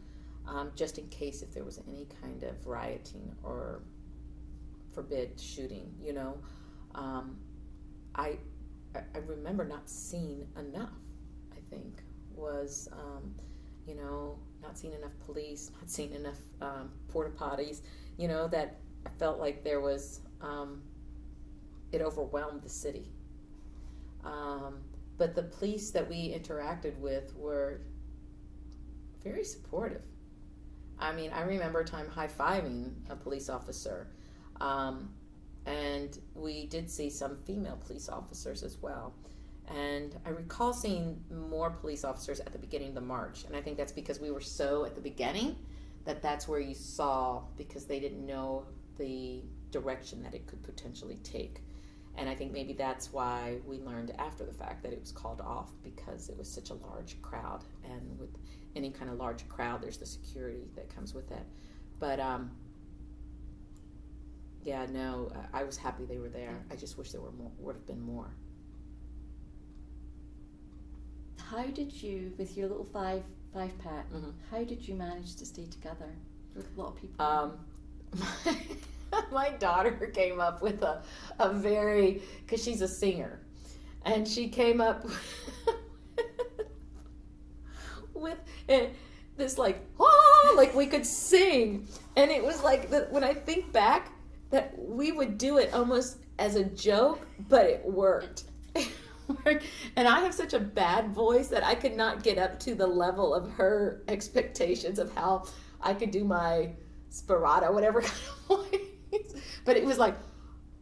just in case if there was any kind of rioting or forbid shooting, I remember not seeing enough, I think, was, not seeing enough police, not seeing enough porta potties, that I felt like there was, it overwhelmed the city. But the police that we interacted with were very supportive. I mean, I remember a time high-fiving a police officer. And we did see some female police officers as well. And I recall seeing more police officers at the beginning of the march. And I think that's because we were so at the beginning that's where you saw, because they didn't know the direction that it could potentially take. And I think maybe that's why we learned after the fact that it was called off, because it was such a large crowd. And with any kind of large crowd, there's the security that comes with it. But I was happy they were there. I just wish there would have been more. How did you, with your little five pack, how did you manage to stay together with a lot of people? My daughter came up with a very, because she's a singer, and she came up with this like we could sing, and it was like when I think back that we would do it almost as a joke, but it worked. And I have such a bad voice that I could not get up to the level of her expectations of how I could do my spirato, whatever kind of voice. But it was like,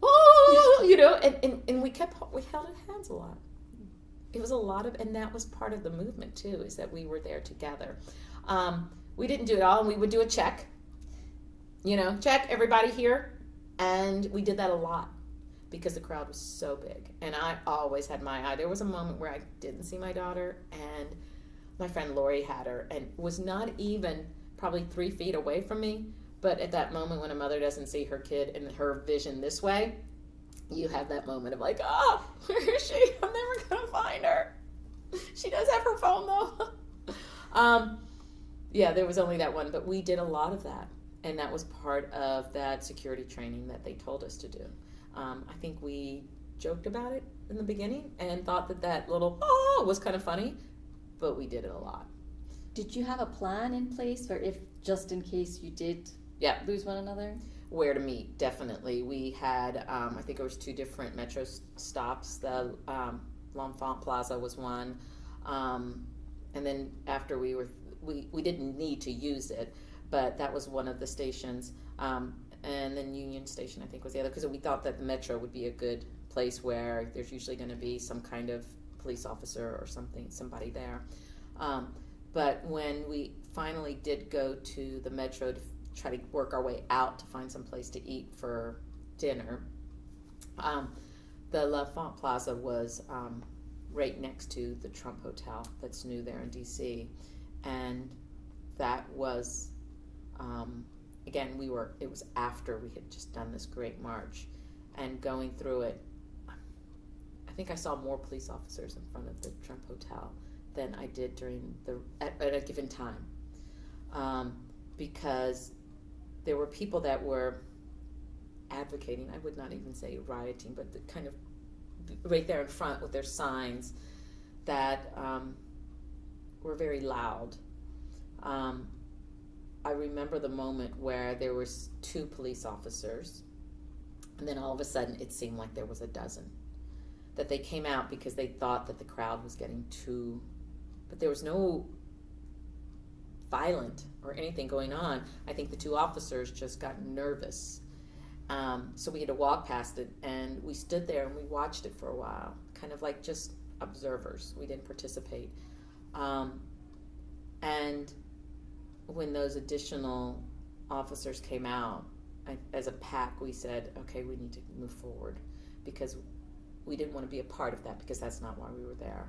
and we held hands a lot. It was a lot of, and that was part of the movement too, is that we were there together. We didn't do it all, and we would do a check. Check, everybody here. And we did that a lot because the crowd was so big. And I always had my eye. There was a moment where I didn't see my daughter, and my friend Lori had her and was not even probably 3 feet away from me. But at that moment when a mother doesn't see her kid and her vision this way, you have that moment of like, where is she? I'm never going to find her. She does have her phone though. There was only that one, but we did a lot of that. And that was part of that security training that they told us to do. I think we joked about it in the beginning and thought that little was kind of funny, but we did it a lot. Did you have a plan in place for if, just in case you did lose one another? Where to meet, definitely. We had, I think it was 2 different metro stops. The L'Enfant Plaza was one. And then after we didn't need to use it, but that was one of the stations. And then Union Station, I think, was the other, because we thought that the metro would be a good place where there's usually going to be some kind of police officer or somebody there. But when we finally did go to the metro to try to work our way out to find some place to eat for dinner, the L'Enfant Plaza was right next to the Trump Hotel that's new there in D.C. And that was... again, it was after we had just done this great march, and going through it, I think I saw more police officers in front of the Trump Hotel than I did during at a given time, because there were people that were advocating. I would not even say rioting, but the kind of right there in front with their signs that were very loud. I remember the moment where there was 2 police officers, and then all of a sudden it seemed like there was a dozen. That they came out because they thought that the crowd was getting too, but there was no violent or anything going on. I think the 2 officers just got nervous. So we had to walk past it, and we stood there and we watched it for a while, kind of like just observers. We didn't participate. And when those additional officers came out, as a pack, we said, okay, we need to move forward, because we didn't want to be a part of that, because that's not why we were there.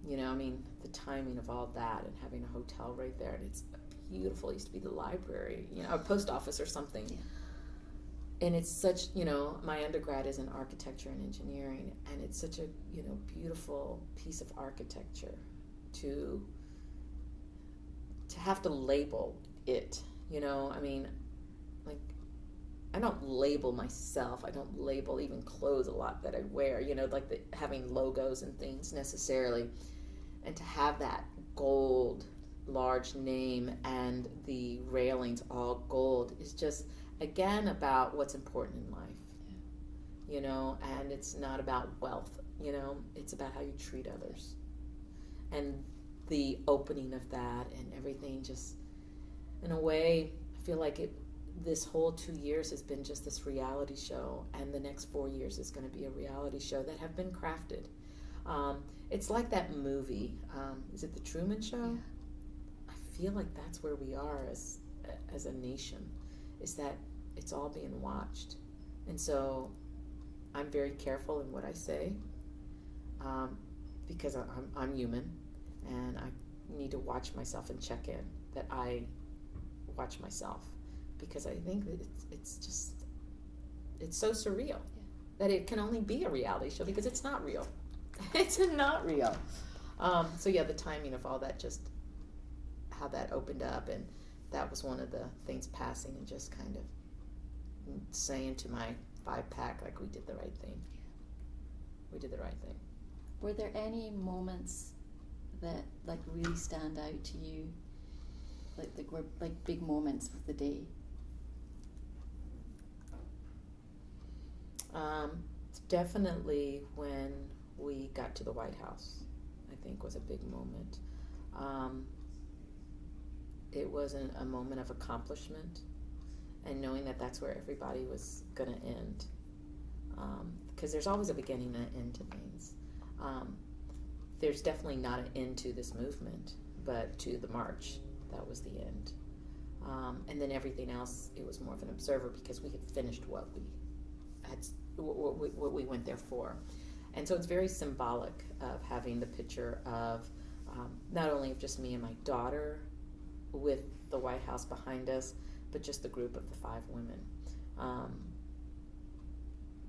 You know, I mean, the timing of all that, and having a hotel right there, and it's beautiful. It used to be the library, you know, a post office or something. Yeah. And it's such, you know, my undergrad is in architecture and engineering, and it's such a, you know, beautiful piece of architecture to have to label it, you know. I mean, like, I don't label myself. I don't label even clothes a lot that I wear, you know, like having logos and things necessarily. And to have that gold, large name and the railings all gold is just, again, about what's important in life. Yeah. You know, and it's not about wealth, you know, it's about how you treat others. And the opening of that and everything, just in a way, I feel like this whole 2 years has been just this reality show, and the next 4 years is going to be a reality show that have been crafted. It's like that movie, is it The Truman Show? Yeah. I feel like that's where we are as a nation, is that it's all being watched. And so I'm very careful in what I say, because I'm human, and I need to watch myself and check in that I watch myself, because I think that it's so surreal that it can only be a reality show, because it's not real. It's not real. So yeah, the timing of all that, just how that opened up, and that was one of the things passing, and just kind of saying to my 5-pack, like, we did the right thing. We did the right thing. Were there any moments that like really stand out to you, like were like big moments of the day? Definitely when we got to the White House, I think was a big moment. It was a moment of accomplishment, and knowing that that's where everybody was going to end. Because there's always a beginning and an end to things. There's definitely not an end to this movement, but to the march, that was the end. And then everything else, it was more of an observer, because we had finished what we went there for. And so it's very symbolic of having the picture of not only of just me and my daughter with the White House behind us, but just the group of the 5 women.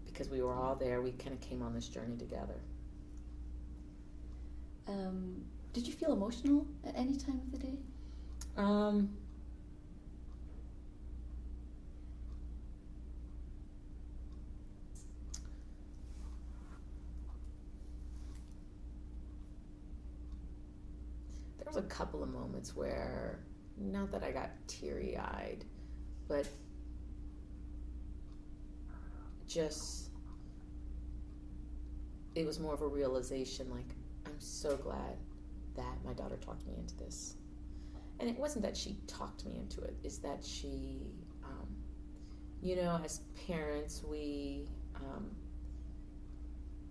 Because we were all there, we kind of came on this journey together. Did you feel emotional at any time of the day? There was a couple of moments where, not that I got teary-eyed, but just, it was more of a realization, like, I'm so glad that my daughter talked me into this. And it wasn't that she talked me into it, it's that she, you know, as parents, we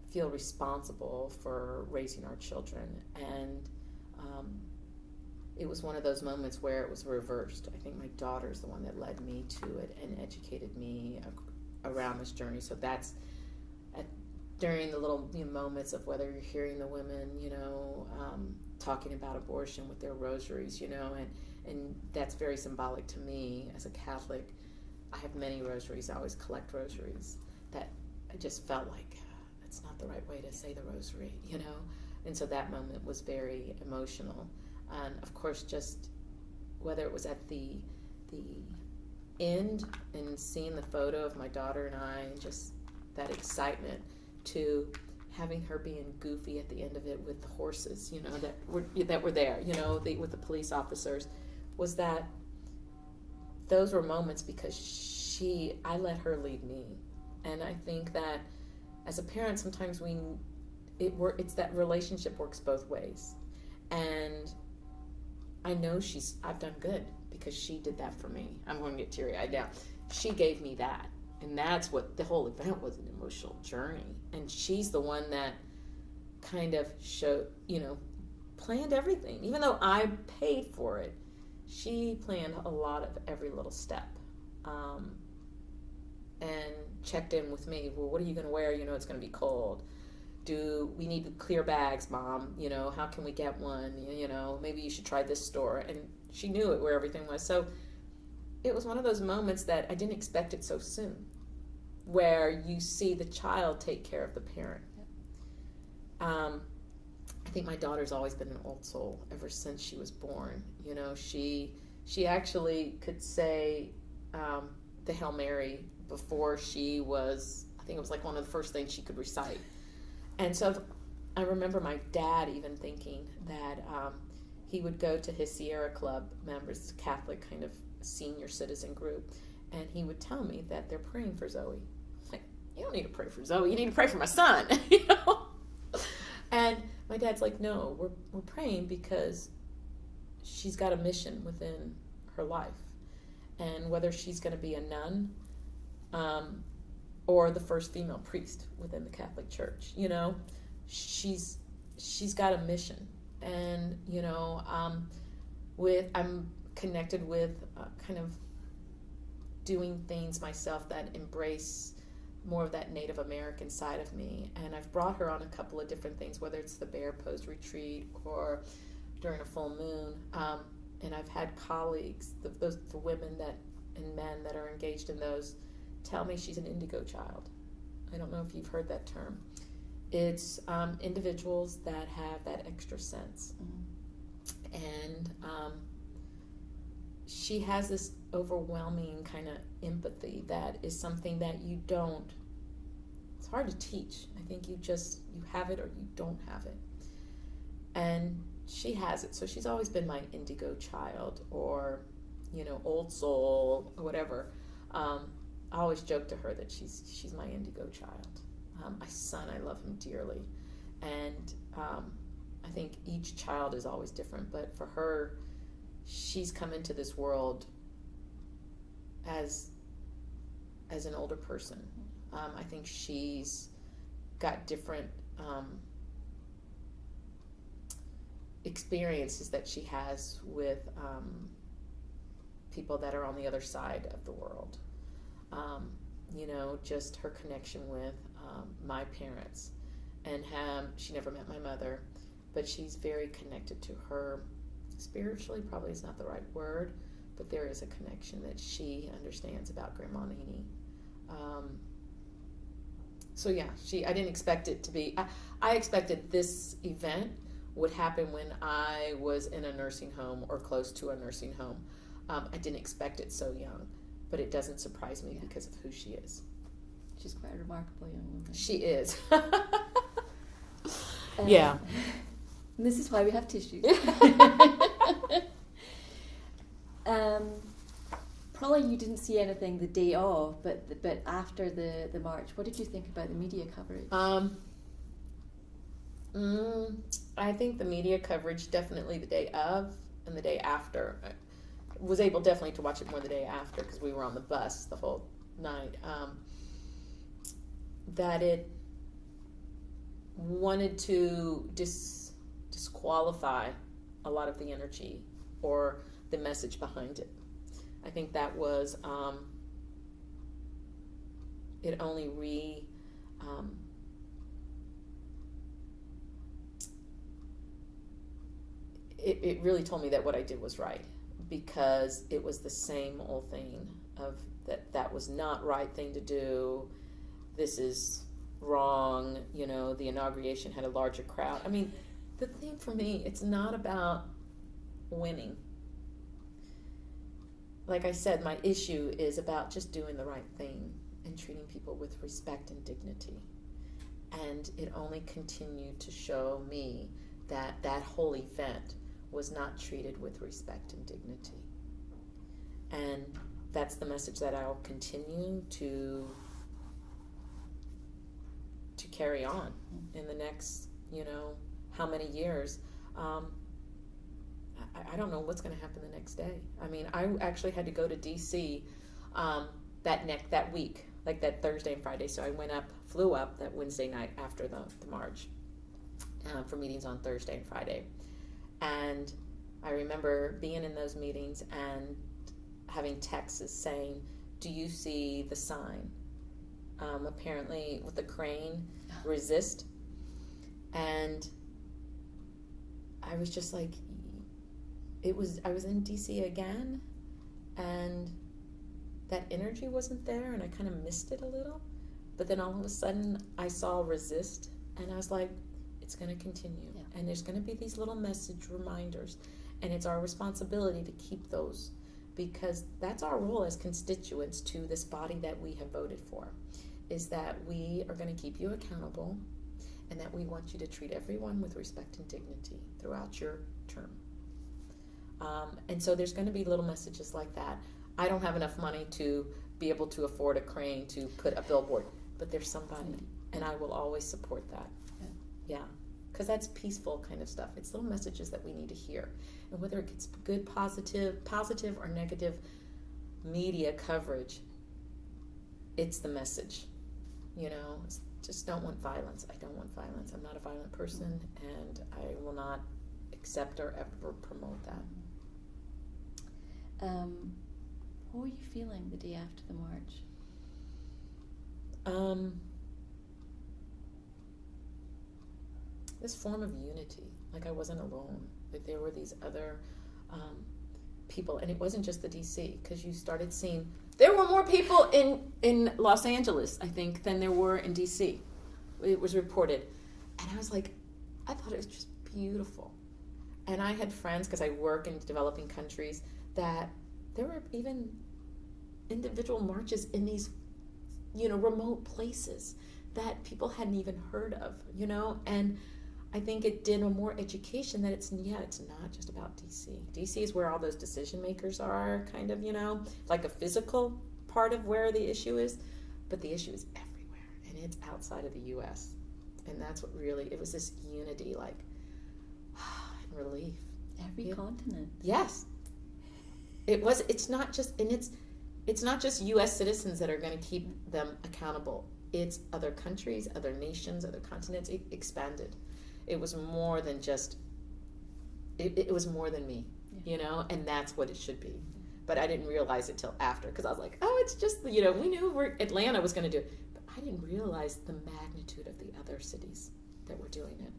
feel responsible for raising our children. And it was one of those moments where it was reversed. I think my daughter's the one that led me to it and educated me around this journey. So that's during the little moments of whether you're hearing the women, you know, talking about abortion with their rosaries, you know, and that's very symbolic to me as a Catholic. I have many rosaries. I always collect rosaries. That I just felt like that's not the right way to say the rosary, you know. And so that moment was very emotional. And of course, just whether it was at the end and seeing the photo of my daughter and I, and just that excitement, to having her being goofy at the end of it with the horses, you know, that were there, you know, with the police officers, was that those were moments because I let her lead me. And I think that as a parent, sometimes it's that relationship works both ways. And I know I've done good because she did that for me. I'm going to get teary-eyed now. She gave me that. And that's what the whole event was, an emotional journey. And she's the one that kind of planned everything. Even though I paid for it, she planned a lot of every little step. And checked in with me. Well, what are you going to wear? You know, it's going to be cold. Do we need clear bags, Mom? You know, how can we get one? You know, maybe you should try this store. And she knew where everything was. So it was one of those moments that I didn't expect it so soon, where you see the child take care of the parent. I think my daughter's always been an old soul ever since she was born. You know, she actually could say the Hail Mary before she was, I think it was like one of the first things she could recite. And so I remember my dad even thinking that he would go to his Sierra Club members, Catholic kind of senior citizen group, and he would tell me that they're praying for Zoe. Like, you don't need to pray for Zoe, you need to pray for my son, you know? And my dad's like, no, we're praying because she's got a mission within her life. And whether she's going to be a nun or the first female priest within the Catholic Church, you know, she's got a mission. And, you know, I'm connected with kind of doing things myself that embrace more of that Native American side of me. And I've brought her on a couple of different things, whether it's the bear pose retreat or during a full moon. And I've had colleagues, the women and men that are engaged in those, tell me she's an indigo child. I don't know if you've heard that term. It's individuals that have that extra sense. And she has this overwhelming kind of empathy that is something that it's hard to teach. I think you have it or you don't have it. And she has it. So she's always been my indigo child, or, you know, old soul or whatever. I always joke to her that she's my indigo child. My son, I love him dearly. And I think each child is always different. But for her, she's come into this world as an older person. I think she's got different experiences that she has with people that are on the other side of the world. You know, just her connection with my parents, and she never met my mother, but she's very connected to her spiritually. Probably is not the right word, but there is a connection that she understands about Grandma Nini. So yeah, I didn't expect it to be. I expected this event would happen when I was in a nursing home or close to a nursing home. I didn't expect it so young, but it doesn't surprise me because of who she is. She's quite a remarkable young woman. She is. Yeah. And this is why we have tissues. Probably you didn't see anything the day of, but after the march, what did you think about the media coverage? I think the media coverage, definitely the day of and the day after. I was able definitely to watch it more the day after because we were on the bus the whole night. That it wanted to disqualify a lot of the energy or the message behind it. I think that was, it only it really told me that what I did was right, because it was the same old thing of that was not right thing to do. This is wrong. You know, the inauguration had a larger crowd. I mean, The thing for me, it's not about winning. Like I said, my issue is about just doing the right thing and treating people with respect and dignity. And it only continued to show me that that whole event was not treated with respect and dignity. And that's the message that I'll continue to carry on in the next, how many years. I don't know what's going to happen the next day. I mean, I actually had to go to D.C. That week, like that Thursday and Friday. So I flew up that Wednesday night after the march for meetings on Thursday and Friday. And I remember being in those meetings and having texts saying, "Do you see the sign?" Apparently with the crane, resist. And I was just like, I was in DC again, and that energy wasn't there, and I kind of missed it a little. But then all of a sudden I saw resist, and I was like, it's going to continue. Yeah. And there's going to be these little message reminders, and it's our responsibility to keep those, because that's our role as constituents to this body that we have voted for, is that we are going to keep you accountable, and that we want you to treat everyone with respect and dignity throughout your term. And so there's going to be little messages like that. I don't have enough money to be able to afford a crane to put a billboard, but there's somebody, and I will always support that. Yeah, because that's peaceful kind of stuff. It's little messages that we need to hear. And whether it gets good, positive or negative media coverage, it's the message. Just don't want violence. I don't want violence. I'm not a violent person, and I will not accept or ever promote that. What were you feeling the day after the march? This form of unity, like I wasn't alone. Like there were these other people, and it wasn't just the DC, because you started seeing there were more people in Los Angeles, I think, than there were in DC. It was reported, and I was like, I thought it was just beautiful. And I had friends, because I work in developing countries, that there were even individual marches in these, remote places that people hadn't even heard of, and I think it did a more education that it's not just about DC. DC is where all those decision makers are, kind of, like a physical part of where the issue is, but the issue is everywhere, and it's outside of the U.S. And that's what really, it was this unity, like, and relief. Every continent. Yes. It's not just U.S. citizens that are going to keep them accountable. It's other countries, other nations, other continents. It expanded. It was more than just, it was more than me, and that's what it should be. But I didn't realize it till after, because I was like, oh, it's just, we knew Atlanta was going to do it. But I didn't realize the magnitude of the other cities that were doing it.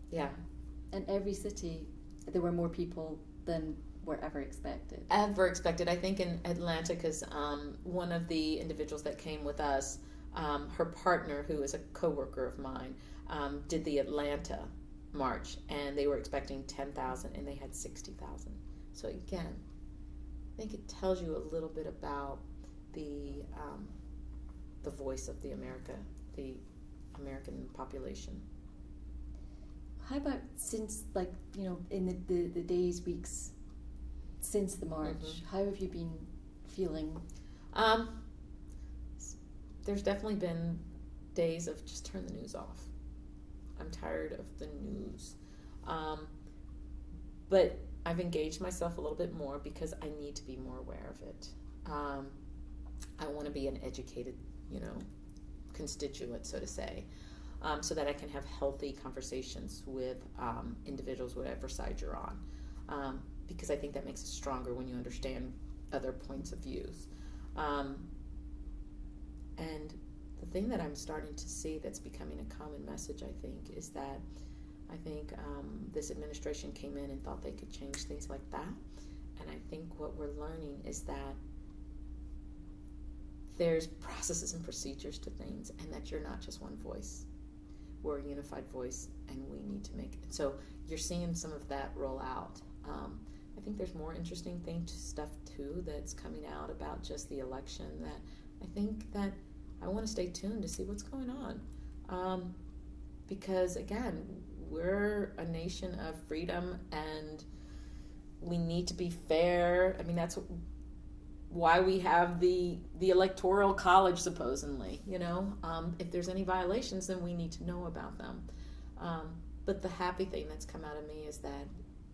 Yeah. And every city, there were more people than were ever expected. I think in Atlanta, because one of the individuals that came with us, her partner, who is a coworker of mine, did the Atlanta march, and they were expecting 10,000, and they had 60,000. So again, I think it tells you a little bit about the voice of the American population. How about since, in the days, weeks since the march, how have you been feeling? There's definitely been days of just turn the news off. I'm tired of the news. But I've engaged myself a little bit more because I need to be more aware of it. I want to be an educated, constituent, so to say, so that I can have healthy conversations with individuals, whatever side you're on. Because I think that makes it stronger when you understand other points of views. And the thing that I'm starting to see that's becoming a common message, I think, is that this administration came in and thought they could change things like that. And I think what we're learning is that there's processes and procedures to things, and that you're not just one voice. we're a unified voice, and we need to make it. So you're seeing some of that roll out. I think there's more interesting stuff too that's coming out about just the election that I think that I want to stay tuned to see what's going on. Because again, we're a nation of freedom, and we need to be fair. I mean, that's why we have the electoral college, supposedly. If there's any violations, then we need to know about them. But the happy thing that's come out of me is that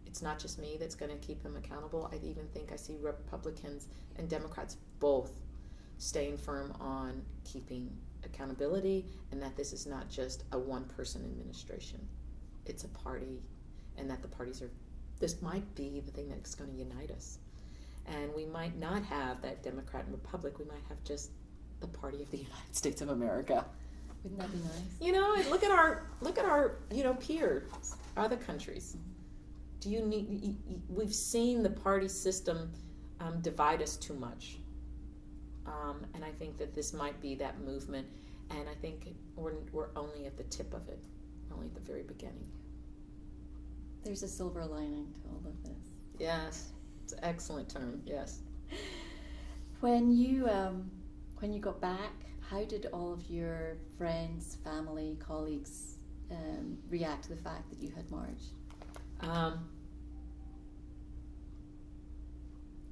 it's not just me that's going to keep them accountable. I even think I see Republicans and Democrats both staying firm on keeping accountability, and that this is not just a one-person administration. It's a party, and that the parties this might be the thing that's going to unite us. And we might not have that Democrat and Republic. We might have just the party of the United States of America. Wouldn't that be nice? And look at our peers, other countries. We've seen the party system divide us too much. And I think that this might be that movement, and I think we're only at the tip of it, only at the very beginning. There's a silver lining to all of this. Yes, it's an excellent term. Yes. When you got back, how did all of your friends, family, colleagues react to the fact that you had marched?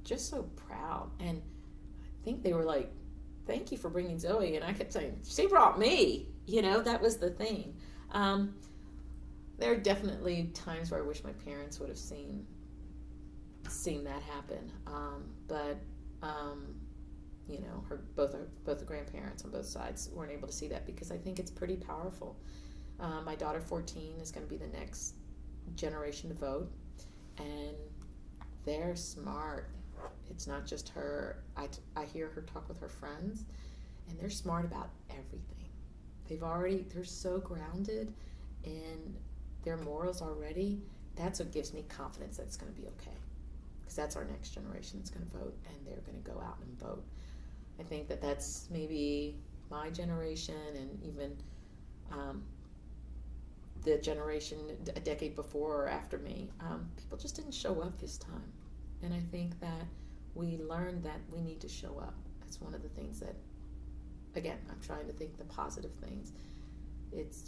Just so proud, and I think they were like, "Thank you for bringing Zoe," and I kept saying, "She brought me." That was the thing. There are definitely times where I wish my parents would have seen that happen, but both the grandparents on both sides weren't able to see that, because I think it's pretty powerful. My daughter, 14, is going to be the next generation to vote, and they're smart. It's not just her. I hear her talk with her friends, and they're smart about everything. They're so grounded in their morals already. That's what gives me confidence that it's going to be okay, because that's our next generation that's going to vote, and they're going to go out and vote. I think that that's maybe my generation, and even the generation a decade before or after me. People just didn't show up this time, and I think that we learned that we need to show up. That's one of the things that, again, I'm trying to think the positive things.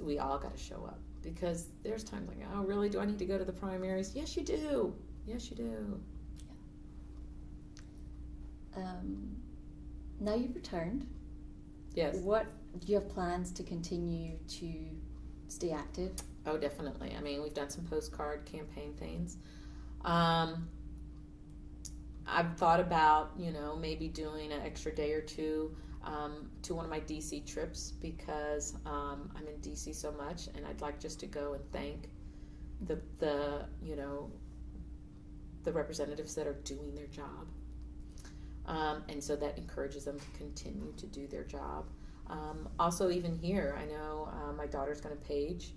We all got to show up, because there's times like, oh, really? Do I need to go to the primaries? Yes, you do. Yes, you do. Yeah. Now you've returned. Yes. What do you have plans to continue to stay active? Oh, definitely. I mean, we've done some postcard campaign things. I've thought about, maybe doing an extra day or two to one of my DC trips, because I'm in DC so much, and I'd like just to go and thank the representatives that are doing their job. And so that encourages them to continue to do their job. Also, even here, I know my daughter's going to page,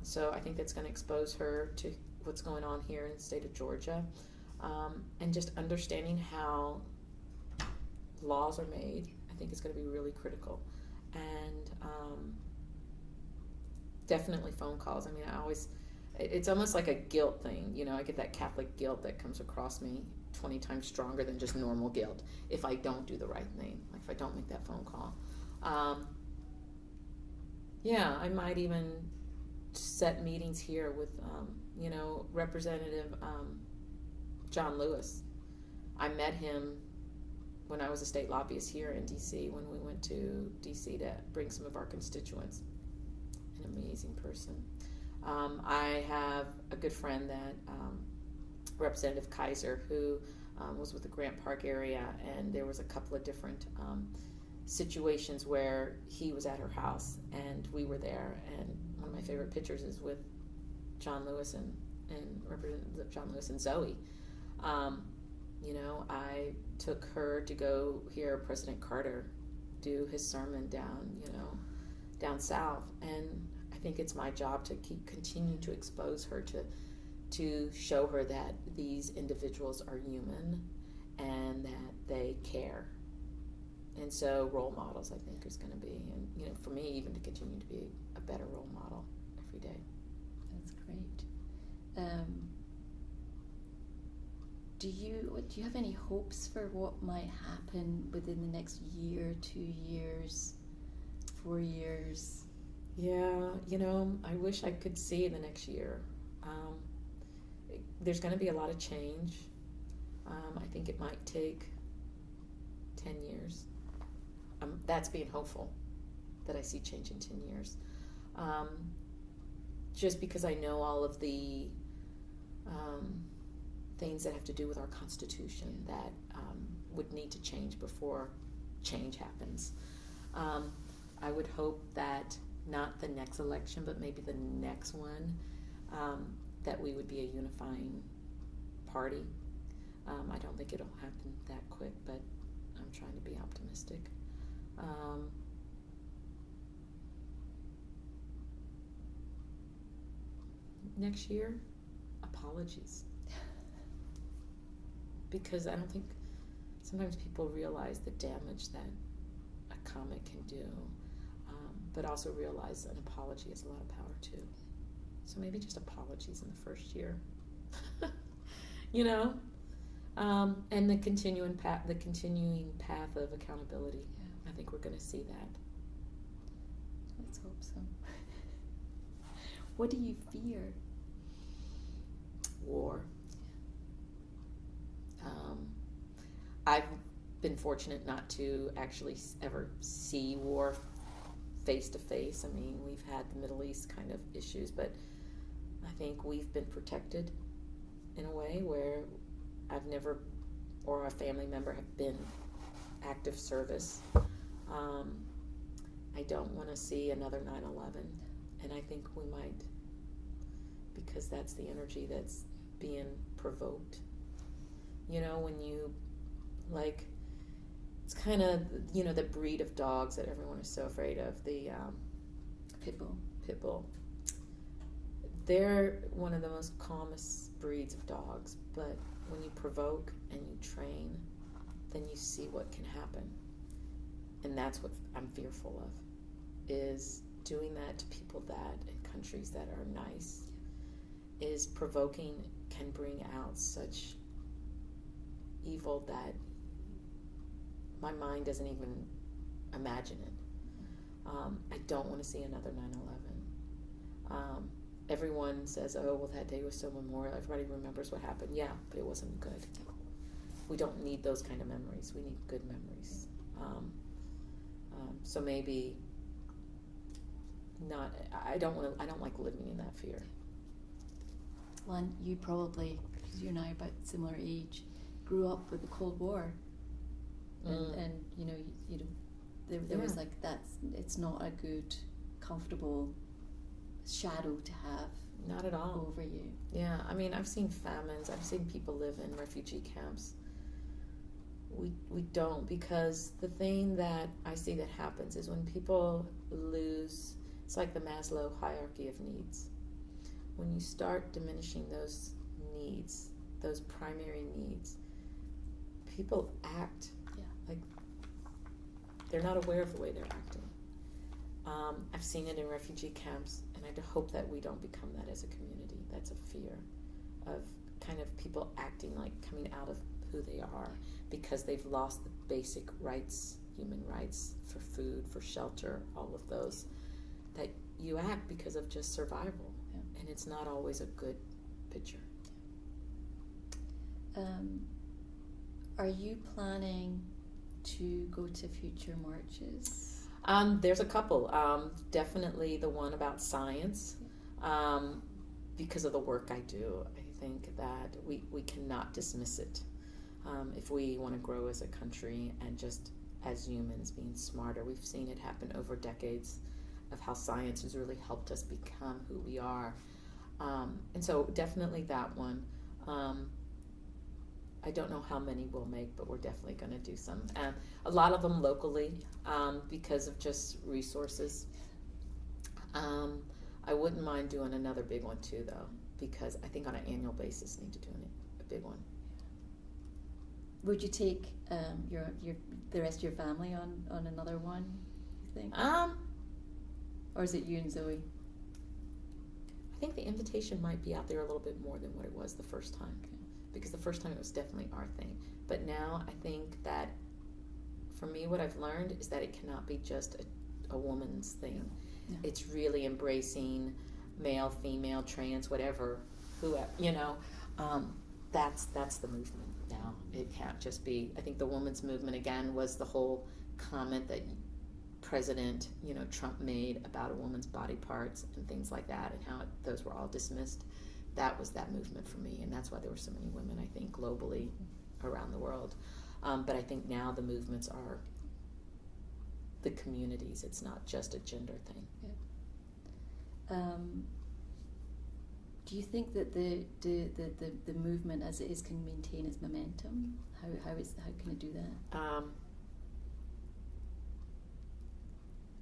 so I think that's going to expose her to what's going on here in the state of Georgia, and just understanding how laws are made, I think is going to be really critical. And definitely phone calls. I mean, it's almost like a guilt thing. I get that Catholic guilt that comes across me 20 times stronger than just normal guilt if I don't do the right thing, like if I don't make that phone call. I might even set meetings here with, Representative John Lewis. I met him when I was a state lobbyist here in D.C., when we went to D.C. to bring some of our constituents. An amazing person. I have a good friend that Representative Kaiser, who was with the Grant Park area, and there was a couple of different situations where he was at her house and we were there, and one of my favorite pictures is with John Lewis and Representative John Lewis and Zoe. I took her to go hear President Carter do his sermon down south, and I think it's my job to continue to expose her to show her that these individuals are human and that they care. And so role models, I think, is going to be, and for me, even to continue to be a better role model every day. That's great. Do you have any hopes for what might happen within the next year, 2 years, 4 years? Yeah, I wish I could see the next year. There's going to be a lot of change. I think it might take 10 years. That's being hopeful, that I see change in 10 years. Just because I know all of the things that have to do with our Constitution that would need to change before change happens. I would hope that not the next election, but maybe the next one, that we would be a unifying party. I don't think it'll happen that quick, but I'm trying to be optimistic. Next year, apologies. Because I don't think sometimes people realize the damage that a comment can do, but also realize an apology has a lot of power too. So maybe just apologies in the first year, and the continuing path of accountability. Yeah. I think we're going to see that. Let's hope so. What do you fear? War. I've been fortunate not to actually ever see war face to face. I mean, we've had the Middle East kind of issues, but I think we've been protected in a way where I've never, or a family member, have been active service. I don't want to see another 9/11, and I think we might, because that's the energy that's being provoked. When you, it's kind of, the breed of dogs that everyone is so afraid of, the Pit bull. Pit bull. They're one of the most calmest breeds of dogs, but when you provoke and you train, then you see what can happen. And that's what I'm fearful of, is doing that to people that, in countries that are nice, is provoking, can bring out such evil that my mind doesn't even imagine it. I don't want to see another 9/11. Everyone says, oh, well, that day was so memorial. Everybody remembers what happened. Yeah, but it wasn't good. We don't need those kind of memories. We need good memories. So maybe not. I don't like living in that fear. Well, you probably, because you and I are about similar age, grew up with the Cold War, and there was it's not a good, comfortable shadow to have. Not at all. Over you. Yeah, I mean, I've seen famines. I've seen people live in refugee camps. We don't, because the thing that I see that happens is when people lose, it's like the Maslow hierarchy of needs. When you start diminishing those needs, those primary needs, people act like they're not aware of the way they're acting. I've seen it in refugee camps, and I hope that we don't become that as a community. That's a fear of kind of people acting like coming out of who they are because they've lost the basic rights, human rights, for food, for shelter, all of those, that you act because of just survival. And it's not always a good picture. Are you planning to go to future marches? There's a couple. Definitely the one about science. Because of the work I do, I think that we cannot dismiss it. If we want to grow as a country and just as humans being smarter, we've seen it happen over decades of how science has really helped us become who we are. And so definitely that one. I don't know how many we'll make, but we're definitely going to do some. And a lot of them locally because of just resources. I wouldn't mind doing another big one too, though, because I think on an annual basis need to do a big one. Would you take your the rest of your family on another one, you think? Or is it you and Zoe? I think the invitation might be out there a little bit more than what it was the first time. Okay. Because the first time it was definitely our thing. But now I think that, for me, what I've learned is that it cannot be just a woman's thing. No. It's really embracing male, female, trans, whatever, whoever, you know. That's the movement now. It can't just be, I think the women's movement, again, was the whole comment that President, Trump made about a woman's body parts and things like that, and how those were all dismissed. That was that movement for me, and that's why there were so many women, I think, globally around the world. But I think now the movements are the communities. It's not just a gender thing. Yeah. Do you think that the movement as it is can maintain its momentum? How can it do that?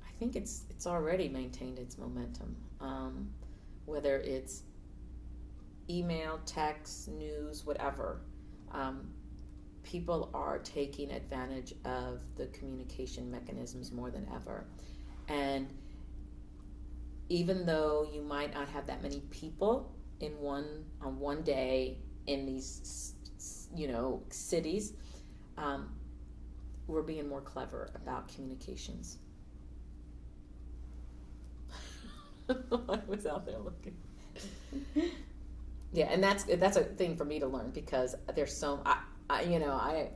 I think it's already maintained its momentum. Whether it's email, text, news, whatever, people are taking advantage of the communication mechanisms more than ever. And even though you might not have that many people on one day in these, cities, we're being more clever about communications. I was out there looking. Yeah, and that's a thing for me to learn, because there's so I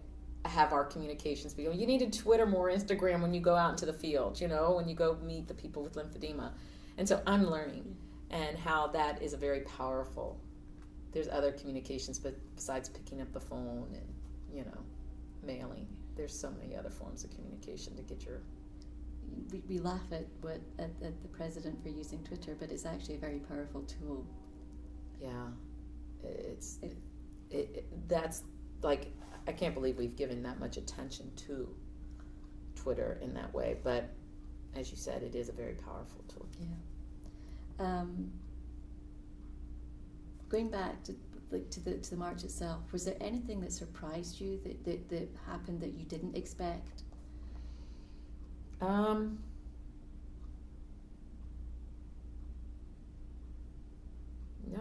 have our communications people. You need to Twitter more, Instagram when you go out into the field. When you go meet the people with lymphedema, and so I'm learning, and how that is a very powerful. There's other communications, but besides picking up the phone and mailing, there's so many other forms of communication to get your. We laugh at the president for using Twitter, but it's actually a very powerful tool. Yeah, that's like, I can't believe we've given that much attention to Twitter in that way, but as you said, it is a very powerful tool. Yeah. Going back to the march itself, was there anything that surprised you that happened that you didn't expect? No,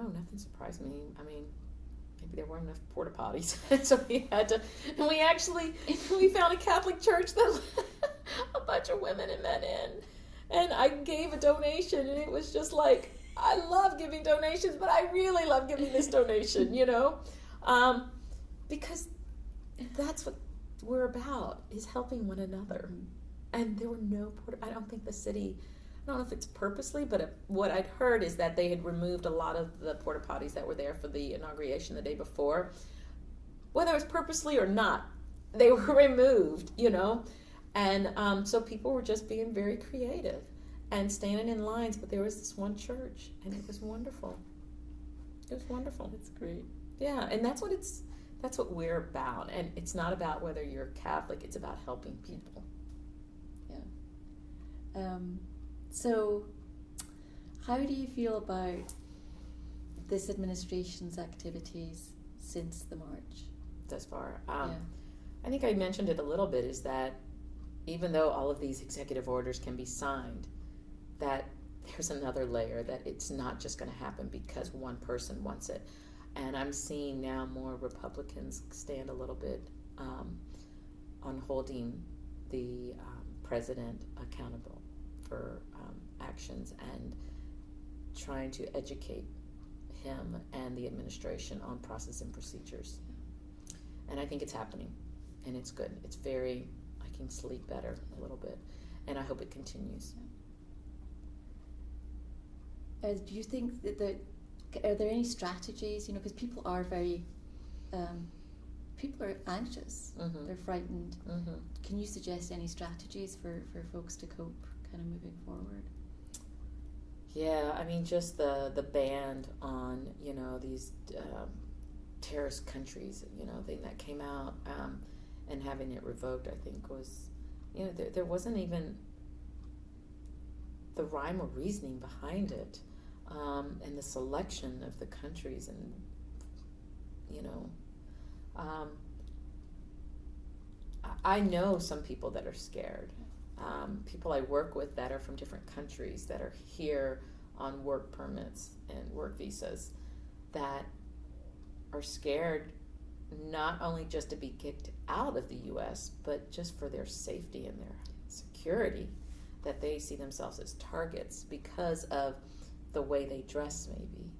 nothing surprised me. I mean, maybe there weren't enough porta potties, so we found a Catholic church that a bunch of women had met in, and I gave a donation, and it was just like, I love giving donations, but I really love giving this donation, because that's what we're about, is helping one another. And there were no I don't think the city, I don't know if it's purposely, but what I'd heard is that they had removed a lot of the porta potties that were there for the inauguration the day before. Whether it was purposely or not, they were removed, and so people were just being very creative and standing in lines. But there was this one church, and it was wonderful. It was wonderful. That's great. Yeah, and that's what we're about. And it's not about whether you're Catholic; it's about helping people. So, how do you feel about this administration's activities since the march? Thus far, I think I mentioned it a little bit, is that even though all of these executive orders can be signed, that there's another layer, that it's not just going to happen because one person wants it. And I'm seeing now more Republicans stand a little bit on holding the president accountable for actions, and trying to educate him and the administration on process and procedures. And I think it's happening, and it's good. It's very, I can sleep better a little bit, and I hope it continues. Do you think that are there any strategies, because people are very, people are anxious, Mm-hmm. they're frightened. Mm-hmm. Can you suggest any strategies for folks to cope kind of moving forward? Yeah, I mean, just the ban on, these terrorist countries, thing that came out, and having it revoked, I think was, there wasn't even the rhyme or reasoning behind it, and the selection of the countries, and, I know some people that are scared. People I work with that are from different countries that are here on work permits and work visas that are scared not only just to be kicked out of the U.S., but just for their safety and their security, that they see themselves as targets because of the way they dress, maybe,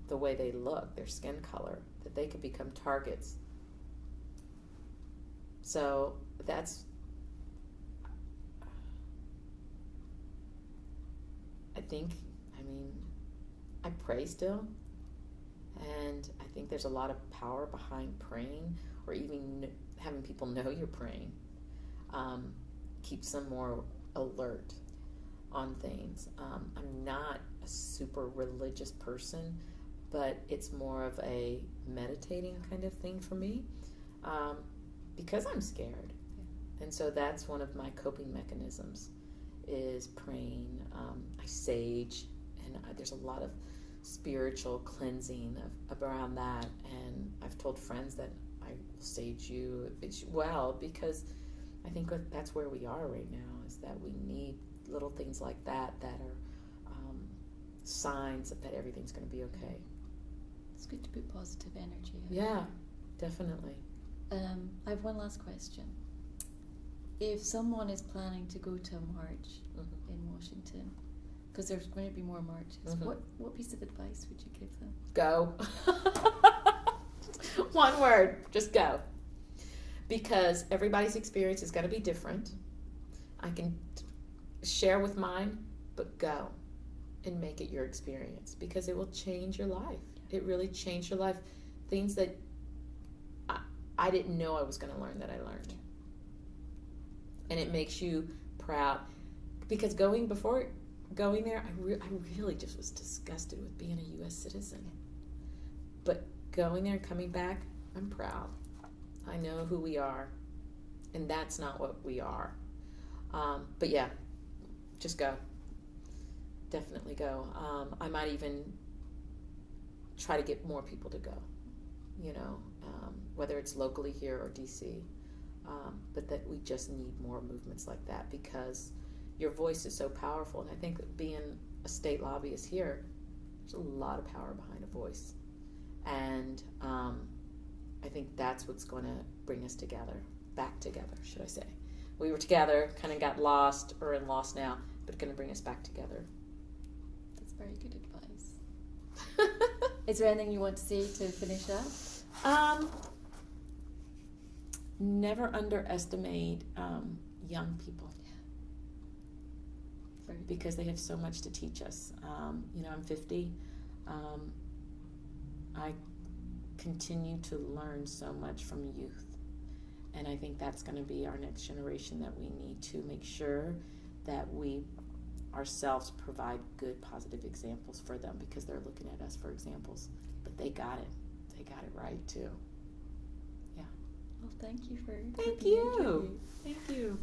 the way they look, their skin color, that they could become targets. So that's, I pray still, and I think there's a lot of power behind praying, or even having people know you're praying. Keeps them more alert on things. I'm not a super religious person, but it's more of a meditating kind of thing for me, because I'm scared. And so that's one of my coping mechanisms, is praying. I sage, and there's a lot of spiritual cleansing around that, and I've told friends that I will sage you as well, because I think that's where we are right now, is that we need little things like that are signs that everything's going to be okay. It's good to put positive energy out. Yeah, definitely. I have one last question. If someone is planning to go to a march in Washington, because there's going to be more marches, what piece of advice would you give them? Go. One word, just go. Because everybody's experience is going to be different. I can share with mine, but go and make it your experience, because it will change your life. It really changed your life. Things that I didn't know I was going to learn that I learned. And it makes you proud, because going there, I really just was disgusted with being a U.S. citizen. But going there and coming back, I'm proud. I know who we are, and that's not what we are. But yeah, just go. Definitely go. I might even try to get more people to go, whether it's locally here or D.C., but that we just need more movements like that, because your voice is so powerful. And I think that being a state lobbyist here, there's a lot of power behind a voice. And I think that's what's going to bring us back together, should I say. We were together, kind of got lost, or in lost now, but going to bring us back together. That's very good advice. Is there anything you want to say to finish up? Never underestimate young people, because they have so much to teach us. I'm 50. I continue to learn so much from youth, and I think that's going to be our next generation, that we need to make sure that we ourselves provide good, positive examples for them, because they're looking at us for examples. But they got it right too. Yeah. Well, thank you for Thank you.